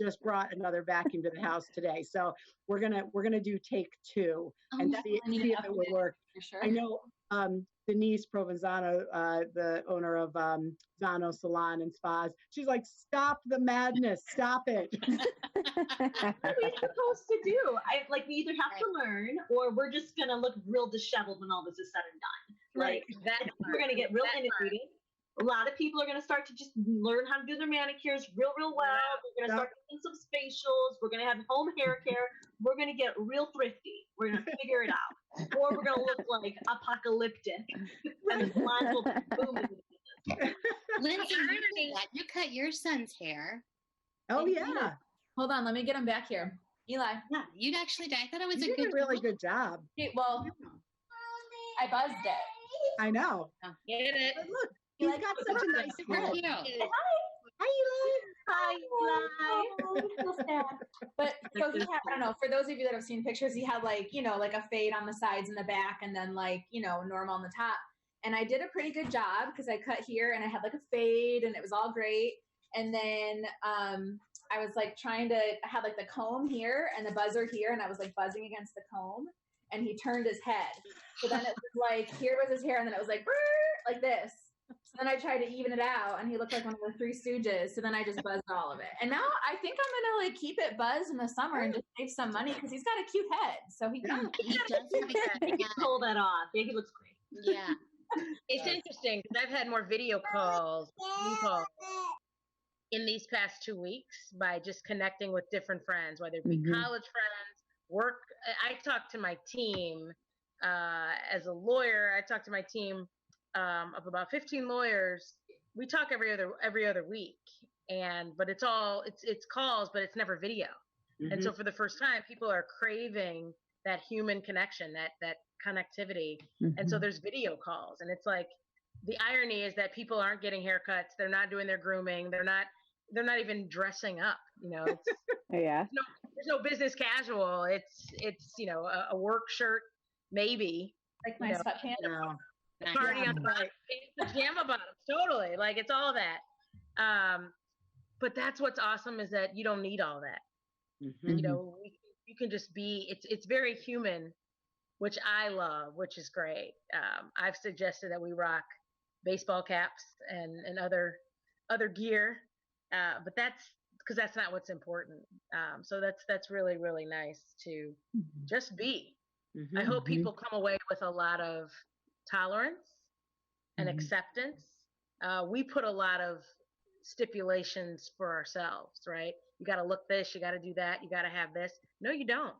just brought another vacuum to the house today. So we're gonna do take 2 and see if it would work. For sure. I know Denise Provenzano, the owner of Zano Salon and Spas, she's like, stop the madness, stop it. What are we supposed to do? We either have to learn, or we're just gonna look real disheveled when all this is said and done. We're gonna get real innovative. A lot of people are going to start to just learn how to do their manicures real well. We're going to start doing some facials. We're going to have home hair care. We're going to get real thrifty. We're going to figure it out. Or we're going to look like apocalyptic. And the blondes will be booming. Lindsay, you cut your son's hair. Oh, yeah. Hold on. Let me get him back here. Eli. Yeah, you'd actually did. I thought it was you did a really good job. Well, I buzzed it. I know. Get it. But look. He's got such a nice head. Hi, Eli. But so he had, I don't know, for those of you that have seen pictures, he had like a fade on the sides and the back, and then normal on the top. And I did a pretty good job because I cut here and I had like a fade and it was all great. And then I was like trying to have like the comb here and the buzzer here, and I was like buzzing against the comb, and he turned his head. So then it was like, here was his hair, and then it was like, like this. So then I tried to even it out, and he looked like one of the Three Stooges. So then I just buzzed all of it. And now I think I'm gonna like keep it buzzed in the summer and just save some money because he's got a cute head. So he can. He does have a He can pull that off. Yeah, he looks great. Yeah. It's interesting because I've had more video calls, Zoom calls in these past 2 weeks by just connecting with different friends, whether it be college friends, work. I talk to my team as a lawyer. I talk to my team of about 15 lawyers. We talk every other week, but it's calls, but it's never video. And so for the first time, people are craving that human connection, that connectivity. And so there's video calls, and it's like the irony is that people aren't getting haircuts, they're not doing their grooming, they're not even dressing up. It's, Yeah. there's no business casual. It's a work shirt maybe, Like my sweatpants. No. party on the bottom, pajama bottoms, totally. Like it's all that. But that's what's awesome is that you don't need all that. You can just be. It's very human, which I love, which is great. I've suggested that we rock baseball caps and other gear, but that's because that's not what's important. So that's really, really nice to just be. I hope people come away with a lot of tolerance and acceptance. We put a lot of stipulations for ourselves, right? You got to look this, you got to do that, you got to have this. No, you don't,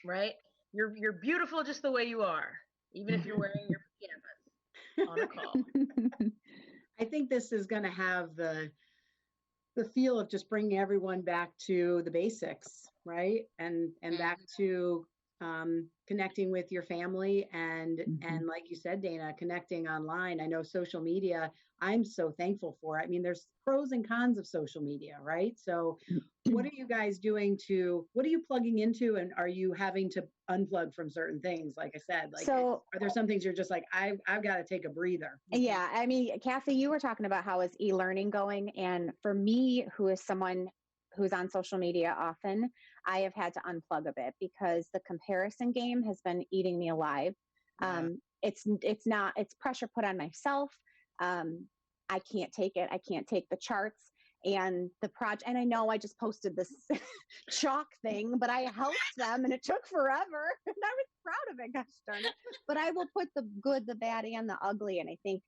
right? You're beautiful just the way you are, even if you're wearing your pajamas on a call. I think this is going to have the feel of just bringing everyone back to the basics, right? And back to connecting with your family and like you said, Dana, connecting online. I know social media, I'm so thankful for it. I mean, there's pros and cons of social media, right? So what are you guys doing what are you plugging into, and are you having to unplug from certain things? Like I said, like, so are there some things you're just like, I've got to take a breather? Yeah. I mean, Cathy, you were talking about how is e-learning going? And for me, who is someone who's on social media often, I have had to unplug a bit because the comparison game has been eating me alive. Yeah. It's pressure put on myself. I can't take it. I can't take the charts and the project. And I know I just posted this chalk thing, but I helped them and it took forever. And I was proud of it, gosh darn it. But I will put the good, the bad, and the ugly. And I think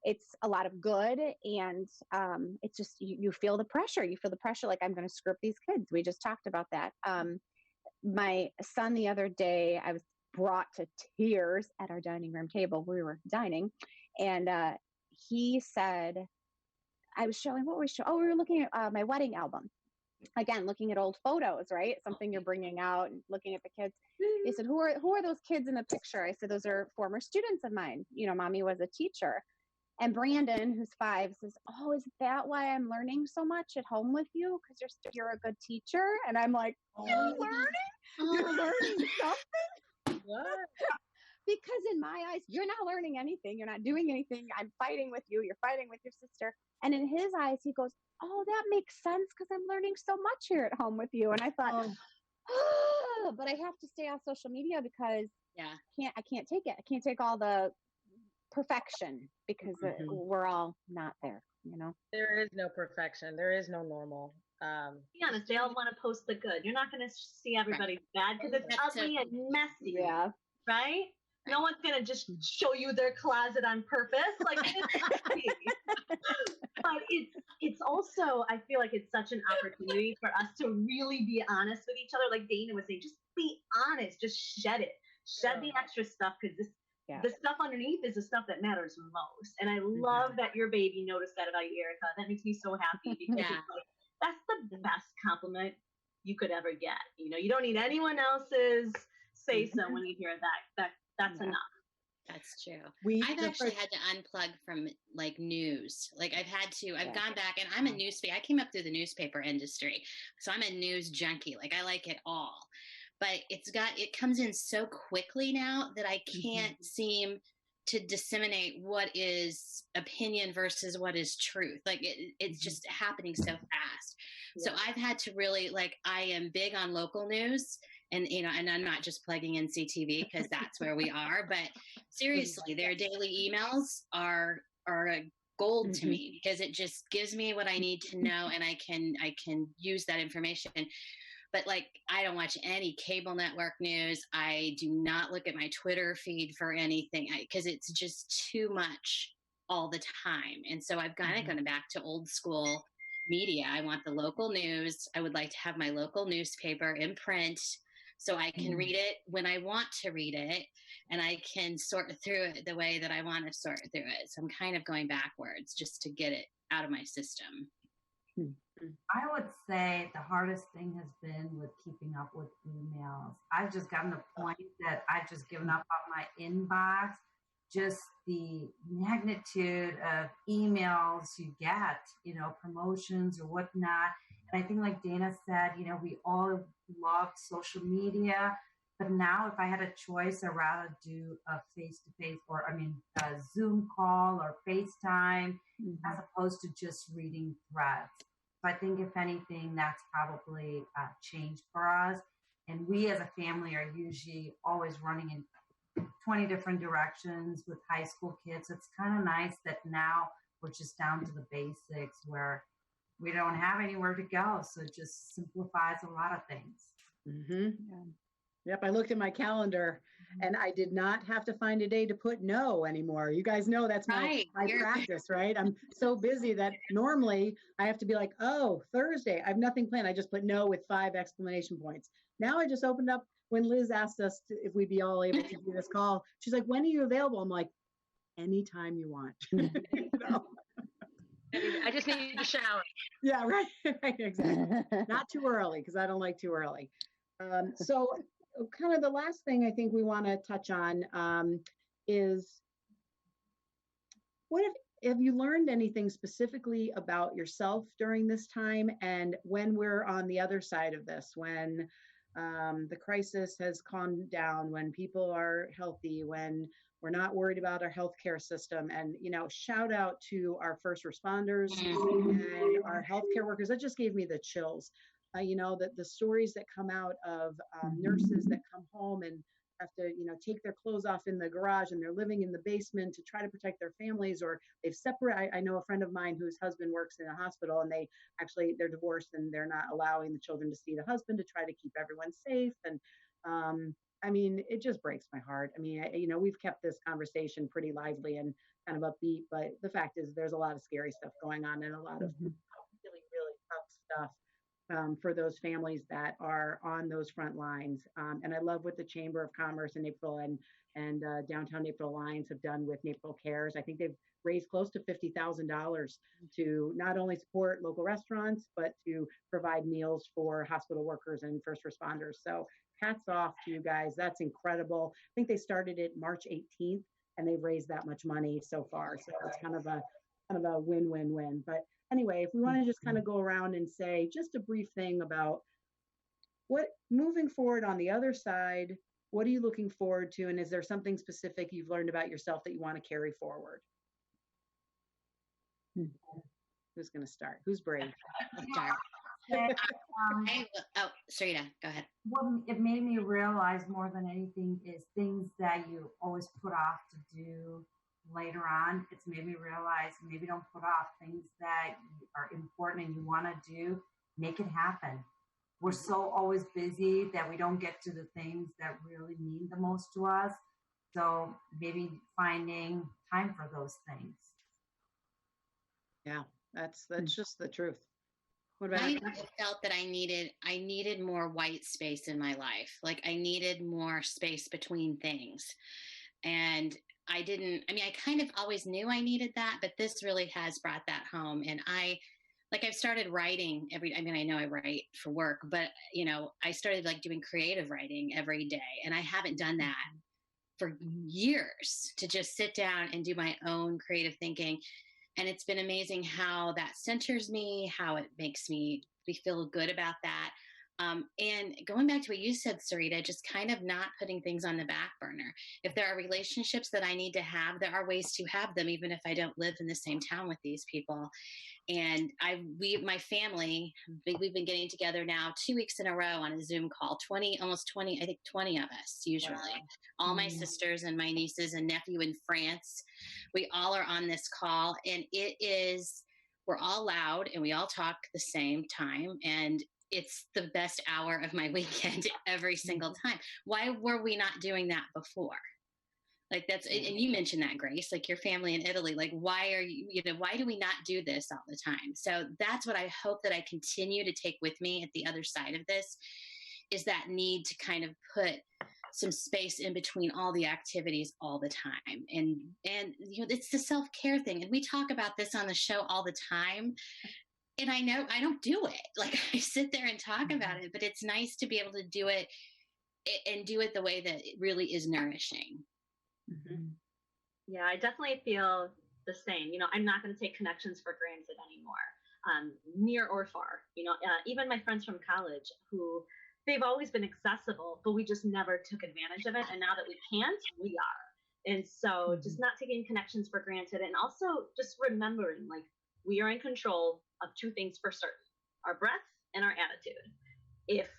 it's a lot of good. And it's just, you feel the pressure. You feel the pressure like I'm going to screw up these kids. We just talked about that. My son the other day, I was brought to tears at our dining room table. We were dining. And he said, I was showing, what were we showing? Oh, we were looking at my wedding album. Again, looking at old photos, right? Something you're bringing out and looking at the kids. He said, who are those kids in the picture? I said, those are former students of mine. Mommy was a teacher. And Brandon, who's 5, says, oh, is that why I'm learning so much at home with you? Because you're a good teacher. And I'm like, you're learning? You're learning something? What? Because in my eyes, you're not learning anything. You're not doing anything. I'm fighting with you. You're fighting with your sister. And in his eyes, he goes, oh, that makes sense because I'm learning so much here at home with you. And I thought, but I have to stay off social media because I can't take it. I can't take all the perfection because we're all not there, There is no perfection. There is no normal. Be honest, they all want to post the good. You're not going to see everybody's bad because it's ugly and messy. Yeah. Right? No one's going to just show you their closet on purpose. Like, it's messy. But it's also, I feel like it's such an opportunity for us to really be honest with each other. Like Dana was saying, just be honest. Just shed it. Shed the extra stuff because the stuff underneath is the stuff that matters most. And I love that your baby noticed that about you, Erica. That makes me so happy because it's like, that's the best compliment you could ever get. You don't need anyone else's say so when you hear that. That's enough. That's true. I've actually had to unplug from like news. Like I've gone back, and I'm a newspaper. I came up through the newspaper industry, so I'm a news junkie. Like I like it all, but it comes in so quickly now that I can't seem to disseminate what is opinion versus what is truth. Like it's just happening so fast. So I've had to really, like, I am big on local news, and, you know, and I'm not just plugging in CTV because that's where we are, but seriously, their daily emails are a gold to me, because it just gives me what I need to know, and I can use that information. But like, I don't watch any cable network news. I do not look at my Twitter feed for anything, because it's just too much all the time. And so I've kind of gone back to old school media. I want the local news. I would like to have my local newspaper in print so I can read it when I want to read it, and I can sort through it the way that I want to sort through it. So I'm kind of going backwards just to get it out of my system. I would say the hardest thing has been with keeping up with emails. I've just gotten to the point that I've just given up on my inbox. Just the magnitude of emails you get, you know, promotions or whatnot. And I think, like Dana said, you know, we all love social media, but now if I had a choice, I'd rather do a face-to-face, or a Zoom call or FaceTime, as opposed to just reading threads. So I think, if anything, that's probably changed for us. And we as a family are usually always running in 20 different directions with high school kids. It's kind of nice that now we're just down to the basics, where we don't have anywhere to go. So it just simplifies a lot of things. Yep, I looked at my calendar and I did not have to find a day to put no anymore. You guys know that's my practice, right? I'm so busy that normally I have to be like, oh, Thursday, I have nothing planned. I just put no with 5 exclamation points. Now I just opened up when Liz asked us if we'd be all able to do this call. She's like, when are you available? I'm like, anytime you want. You know? I just need to shower. Yeah, right, exactly. Not too early, because I don't like too early. So kind of the last thing I think we want to touch on is, have you learned anything specifically about yourself during this time? And when we're on the other side of this, when the crisis has calmed down, when people are healthy, when we're not worried about our healthcare system, and, you know, shout out to our first responders and our healthcare workers. That just gave me the chills. You know, the stories that come out of nurses that come home and have to, you know, take their clothes off in the garage, and they're living in the basement to try to protect their families, or they've separated. I know a friend of mine whose husband works in a hospital, and they're divorced, and they're not allowing the children to see the husband to try to keep everyone safe. And I mean, it just breaks my heart. I mean, you know, we've kept this conversation pretty lively and kind of upbeat, but the fact is there's a lot of scary stuff going on, and a lot of really, really tough stuff for those families that are on those front lines. And I love what the Chamber of Commerce in Naperville and Downtown Naperville Alliance have done with Naperville Cares. I think they've raised close to $50,000 to not only support local restaurants, but to provide meals for hospital workers and first responders. So hats off to you guys. That's incredible. I think they started it March 18th, and they've raised that much money so far. So it's kind of a win-win-win. But anyway, if we want to just kind of go around and say just a brief thing about what moving forward on the other side, what are you looking forward to? And is there something specific you've learned about yourself that you want to carry forward? Who's going to start? Who's brave? Sarita, go ahead. What it made me realize more than anything is things that you always put off to do later on. It's made me realize maybe don't put off things that are important and you want to do. Make it happen. We're so always busy that we don't get to the things that really mean the most to us. So maybe finding time for those things. Yeah, that's just the truth. What about I felt that I needed more white space in my life. Like I needed more space between things. And I kind of always knew I needed that, but this really has brought that home. And I've started writing I know I write for work, but you know, I started like doing creative writing every day, and I haven't done that for years, to just sit down and do my own creative thinking. And it's been amazing how that centers me, how it makes me feel good about that. And going back to what you said, Sarita, just kind of not putting things on the back burner. If there are relationships that I need to have, there are ways to have them, even if I don't live in the same town with these people. And my family, we've been getting together now 2 weeks in a row on a Zoom call, almost 20, I think 20 of us usually. Wow. All my sisters and my nieces and nephew in France. We all are on this call, and we're all loud and we all talk the same time. And it's the best hour of my weekend every single time. Why were we not doing that before? Like and you mentioned that, Grace, like your family in Italy, like why do we not do this all the time? So that's what I hope that I continue to take with me at the other side of this, is that need to kind of put some space in between all the activities all the time. And it's the self-care thing. And we talk about this on the show all the time. And I know I don't do it. Like I sit there and talk about it, but it's nice to be able to do it and do it the way that it really is nourishing. Mm-hmm. Yeah, I definitely feel the same. I'm not going to take connections for granted anymore, near or far. Even my friends from college who they've always been accessible, but we just never took advantage of it. And now that we can't, we are. And so just not taking connections for granted, and also just remembering, like, we are in control of two things for certain: our breath and our attitude.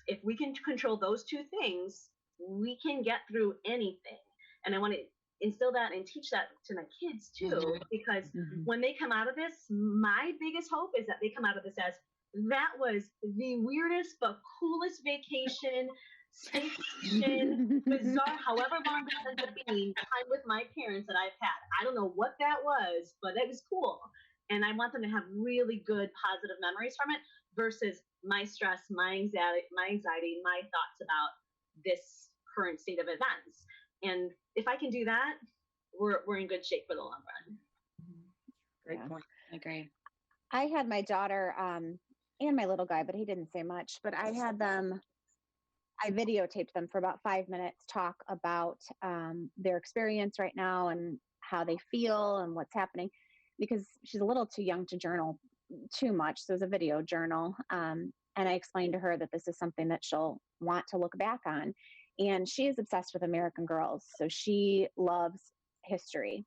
If we can control those two things, we can get through anything. And I want to instill that and teach that to my kids too, because when they come out of this, my biggest hope is that they come out of this as, that was the weirdest but coolest vacation, staycation, bizarre, however long that ends up being, time with my parents that I've had. I don't know what that was, but it was cool. And I want them to have really good, positive memories from it, versus my stress, my anxiety, my thoughts about this current state of events. And if I can do that, we're in good shape for the long run. Great point. I agree. I had my daughter and my little guy, but he didn't say much, but I videotaped them for about 5 minutes, talk about their experience right now and how they feel and what's happening, because she's a little too young to journal too much. So it was a video journal. And I explained to her that this is something that she'll want to look back on. And she is obsessed with American Girls. So she loves history.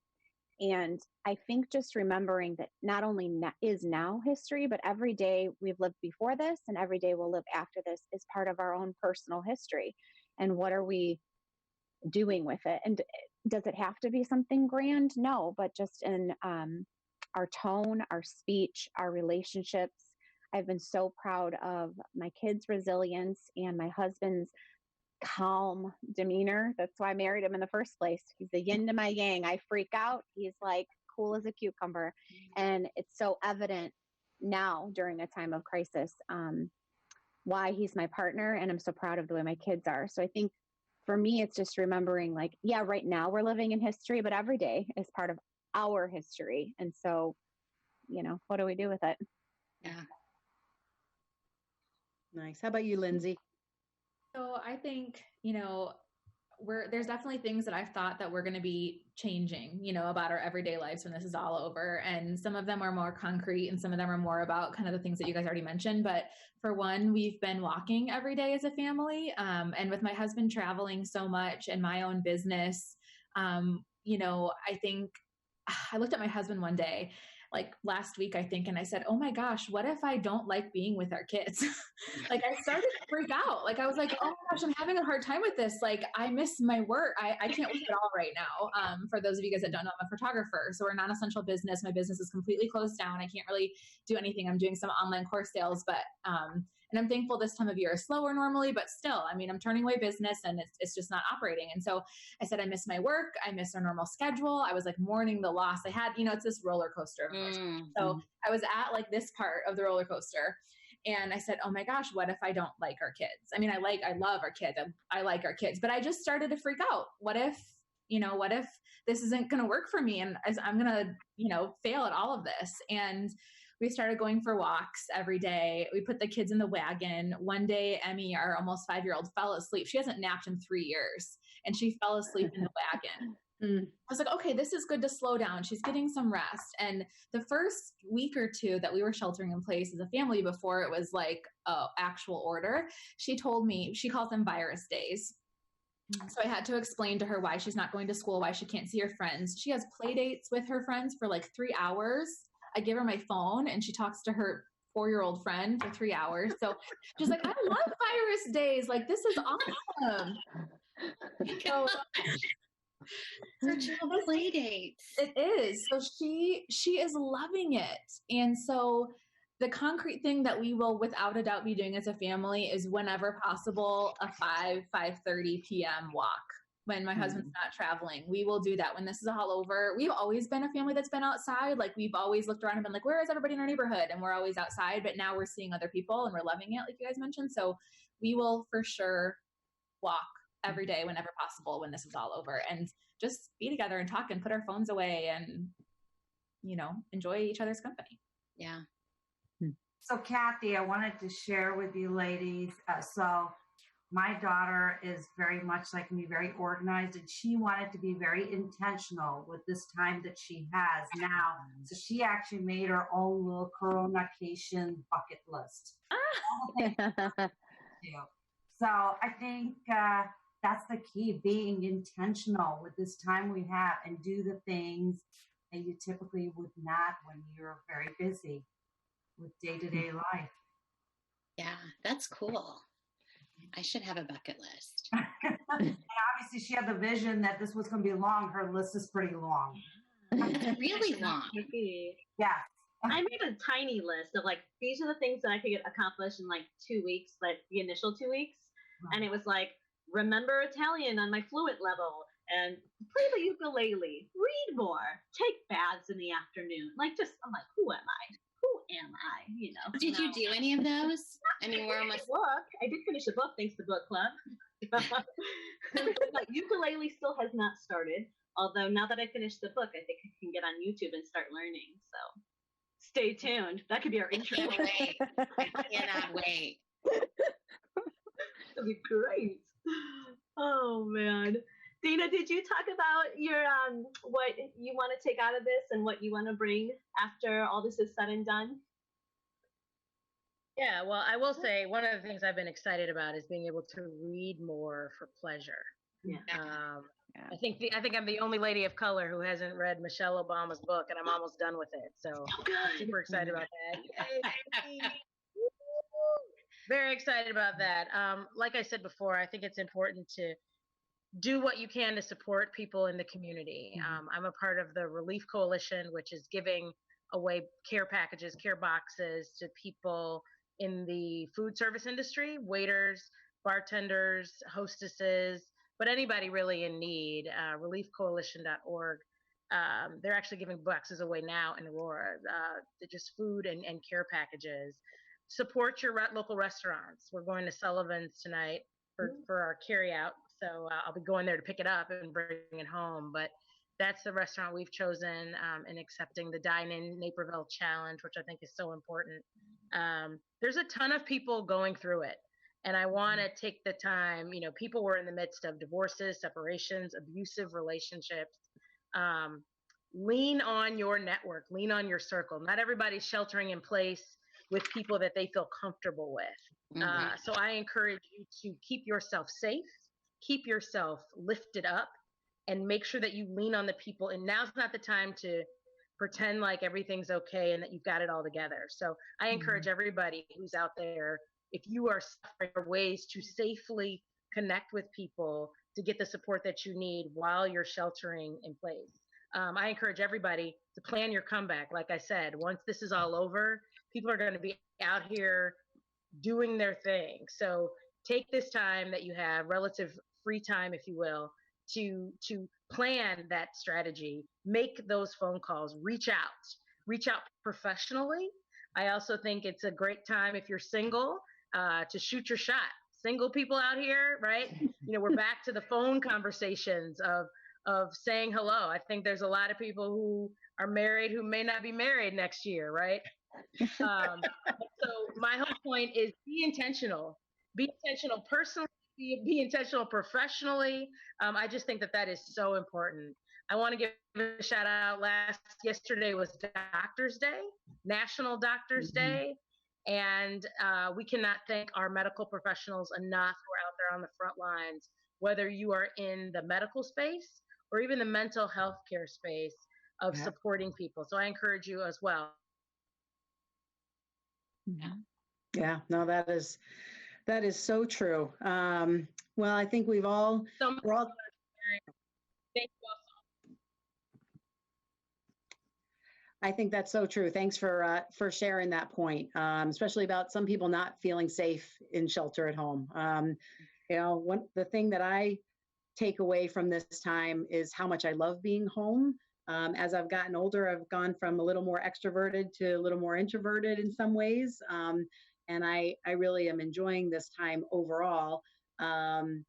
And I think just remembering that not only is now history, but every day we've lived before this and every day we'll live after this is part of our own personal history. And what are we doing with it? And does it have to be something grand? No, but just in our tone, our speech, our relationships. I've been so proud of my kids' resilience and my husband's calm demeanor. That's why I married him in the first place. He's the yin to my yang. I freak out. He's like cool as a cucumber. And it's so evident now during a time of crisis why he's my partner. And I'm so proud of the way my kids are. So I think for me, it's just remembering, like, yeah, right now we're living in history, but every day is part of our history. And so, what do we do with it? Yeah. Nice. How about you, Lindsay? So I think, there's definitely things that I've thought that we're going to be changing, about our everyday lives when this is all over. And some of them are more concrete and some of them are more about kind of the things that you guys already mentioned. But for one, we've been walking every day as a family. And with my husband traveling so much and my own business, I think I looked at my husband one day, like last week, I think, and I said, oh my gosh, what if I don't like being with our kids? Like I started to freak out. Like I was like, oh my gosh, I'm having a hard time with this. Like I miss my work. I can't work at all right now. For those of you guys that don't know, I'm a photographer. So we're a non-essential business. My business is completely closed down. I can't really do anything. I'm doing some online course sales, but, and I'm thankful this time of year is slower normally, but still, I'm turning away business and it's just not operating. And so I said, I miss my work. I miss our normal schedule. I was like mourning the loss I had, it's this roller coaster. So I was at like this part of the roller coaster and I said, oh my gosh, what if I don't like our kids? I love our kids. I like our kids, but I just started to freak out. What if this isn't going to work for me? And I'm going to, fail at all of this. And we started going for walks every day. We put the kids in the wagon. One day, Emmy, our almost 5-year-old, fell asleep. She hasn't napped in 3 years, and she fell asleep in the wagon. Mm. I was like, okay, this is good to slow down. She's getting some rest. And the first week or two that we were sheltering in place as a family before it was like actual order, she told me, she calls them virus days. So I had to explain to her why she's not going to school, why she can't see her friends. She has play dates with her friends for like 3 hours. I give her my phone and she talks to her 4-year-old friend for 3 hours. So she's like, I love virus days. Like, this is awesome. So, such little play dates. It is. So she is loving it. And so the concrete thing that we will without a doubt be doing as a family is whenever possible, a 5:30 p.m. walk. When my husband's not traveling, we will do that when this is all over. We've always been a family that's been outside. Like, we've always looked around and been like, where is everybody in our neighborhood? And we're always outside, but now we're seeing other people and we're loving it, like you guys mentioned. So we will for sure walk every day whenever possible when this is all over, and just be together and talk and put our phones away and, you know, enjoy each other's company. Yeah. So Cathy, I wanted to share with you ladies. So my daughter is very much like me, very organized, and she wanted to be very intentional with this time that she has now. So she actually made her own little coronacation bucket list. So I think that's the key, being intentional with this time we have and do the things that you typically would not when you're very busy with day-to-day life. Yeah, that's cool. I should have a bucket list. And obviously she had the vision that this was going to be long. Her list is pretty long. It's really long. Yeah. I made a tiny list of like, these are the things that I could get accomplished in like 2 weeks, like the initial 2 weeks. And it was like, remember Italian on my fluent level and play the ukulele, read more, take baths in the afternoon. Like, just, I'm like, who am I? Who am I? You know. Did you do any of those? I mean, we're almost. Book. I did finish a book thanks to book club. Like, ukulele still has not started. Although now that I finished the book, I think I can get on YouTube and start learning. So stay tuned. That could be our intro. I can't wait. I cannot wait. That'd be great. Oh man. Dana, did you talk about your what you want to take out of this and what you want to bring after all this is said and done? Yeah, well, I will say one of the things I've been excited about is being able to read more for pleasure. Yeah. I think I'm the only lady of color who hasn't read Michelle Obama's book, and I'm almost done with it. So I'm super excited about that. Very excited about that. Like I said before, I think it's important to do what you can to support people in the community. I'm a part of the Relief Coalition, which is giving away care packages, care boxes to people in the food service industry, waiters, bartenders, hostesses, but anybody really in need. Reliefcoalition.org. They're actually giving boxes away now in Aurora. They're just food and care packages. Support your local restaurants. We're going to Sullivan's tonight for our carry out. So I'll be going there to pick it up and bring it home. But that's the restaurant we've chosen in accepting the Dine In Naperville Challenge, which I think is so important. There's a ton of people going through it. And I want to take the time, you know, people were in the midst of divorces, separations, abusive relationships. Lean on your network, lean on your circle. Not everybody's sheltering in place with people that they feel comfortable with. So I encourage you to keep yourself safe, keep yourself lifted up, and make sure that you lean on the people. And now's not the time to pretend like everything's okay and that you've got it all together. So I encourage everybody who's out there, if you are suffering, for ways to safely connect with people to get the support that you need while you're sheltering in place. I encourage everybody to plan your comeback. Like I said, once this is all over, people are going to be out here doing their thing. So take this time that you have, relative free time, if you will, to plan that strategy, make those phone calls, reach out professionally. I also think it's a great time if you're single to shoot your shot. Single people out here, right? You know, we're back to the phone conversations of saying hello. I think there's a lot of people who are married who may not be married next year, right? So my whole point is be intentional personally, be intentional professionally. I just think that is so important. I want to give a shout out. Yesterday was Doctor's Day, National Doctor's Day. And we cannot thank our medical professionals enough who are out there on the front lines, whether you are in the medical space or even the mental health care space of supporting people. So I encourage you as well. Yeah, no, that is so true. Well, I think we're all. Thank you all. I think that's so true. Thanks for sharing that point, especially about some people not feeling safe in shelter at home. The thing that I take away from this time is how much I love being home. As I've gotten older, I've gone from a little more extroverted to a little more introverted in some ways. And I really am enjoying this time overall. And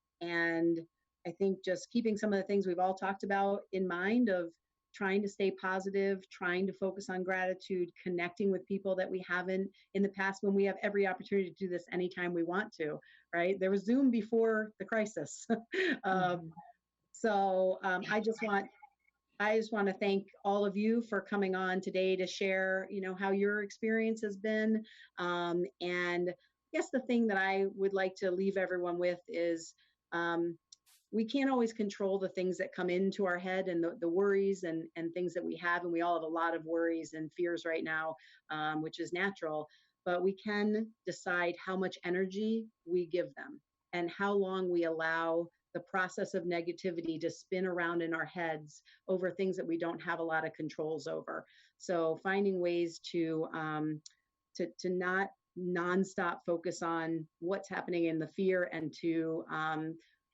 I think just keeping some of the things we've all talked about in mind of trying to stay positive, trying to focus on gratitude, connecting with people that we haven't in the past when we have every opportunity to do this anytime we want to, right? There was Zoom before the crisis. So I just want to thank all of you for coming on today to share, how your experience has been. And I guess the thing that I would like to leave everyone with is we can't always control the things that come into our head and the worries and things that we have. And we all have a lot of worries and fears right now, which is natural. But we can decide how much energy we give them and how long we allow the process of negativity to spin around in our heads over things that we don't have a lot of controls over. So finding ways to not nonstop focus on what's happening in the fear and to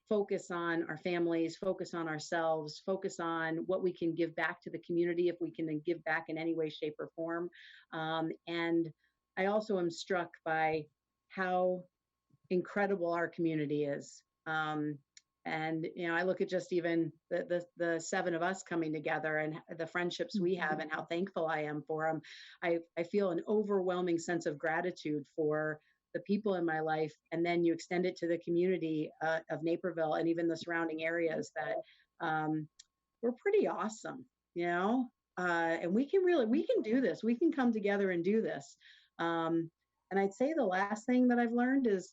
focus on our families, focus on ourselves, focus on what we can give back to the community if we can give back in any way, shape, or form. And I also am struck by how incredible our community is. And, I look at just even the seven of us coming together and the friendships we have and how thankful I am for them. I feel an overwhelming sense of gratitude for the people in my life. And then you extend it to the community of Naperville and even the surrounding areas that we're pretty awesome, and we can do this. We can come together and do this. And I'd say the last thing that I've learned is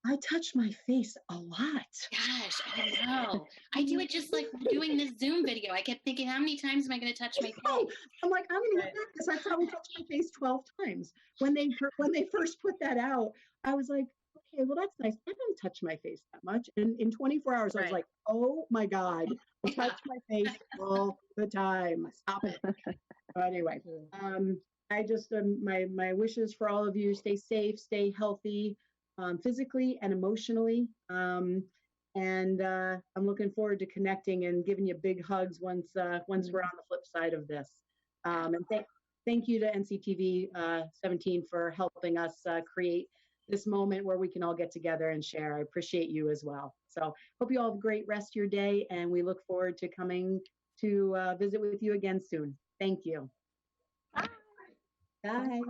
I touch my face a lot. Gosh, I know. I do it just like doing this Zoom video. I kept thinking, how many times am I going to touch my face? I'm like, I'm going to do this. I probably touched my face 12 times. When they first put that out, I was like, okay, well, that's nice. I don't touch my face that much. And in 24 hours, I was like, oh my God, I touch my face all the time. Stop it. But anyway, I just, my wishes for all of you, stay safe, stay healthy. Physically and emotionally. And I'm looking forward to connecting and giving you big hugs once we're on the flip side of this. And thank you to NCTV 17 for helping us create this moment where we can all get together and share. I appreciate you as well. So hope you all have a great rest of your day, and we look forward to coming to visit with you again soon. Thank you. Bye. Bye.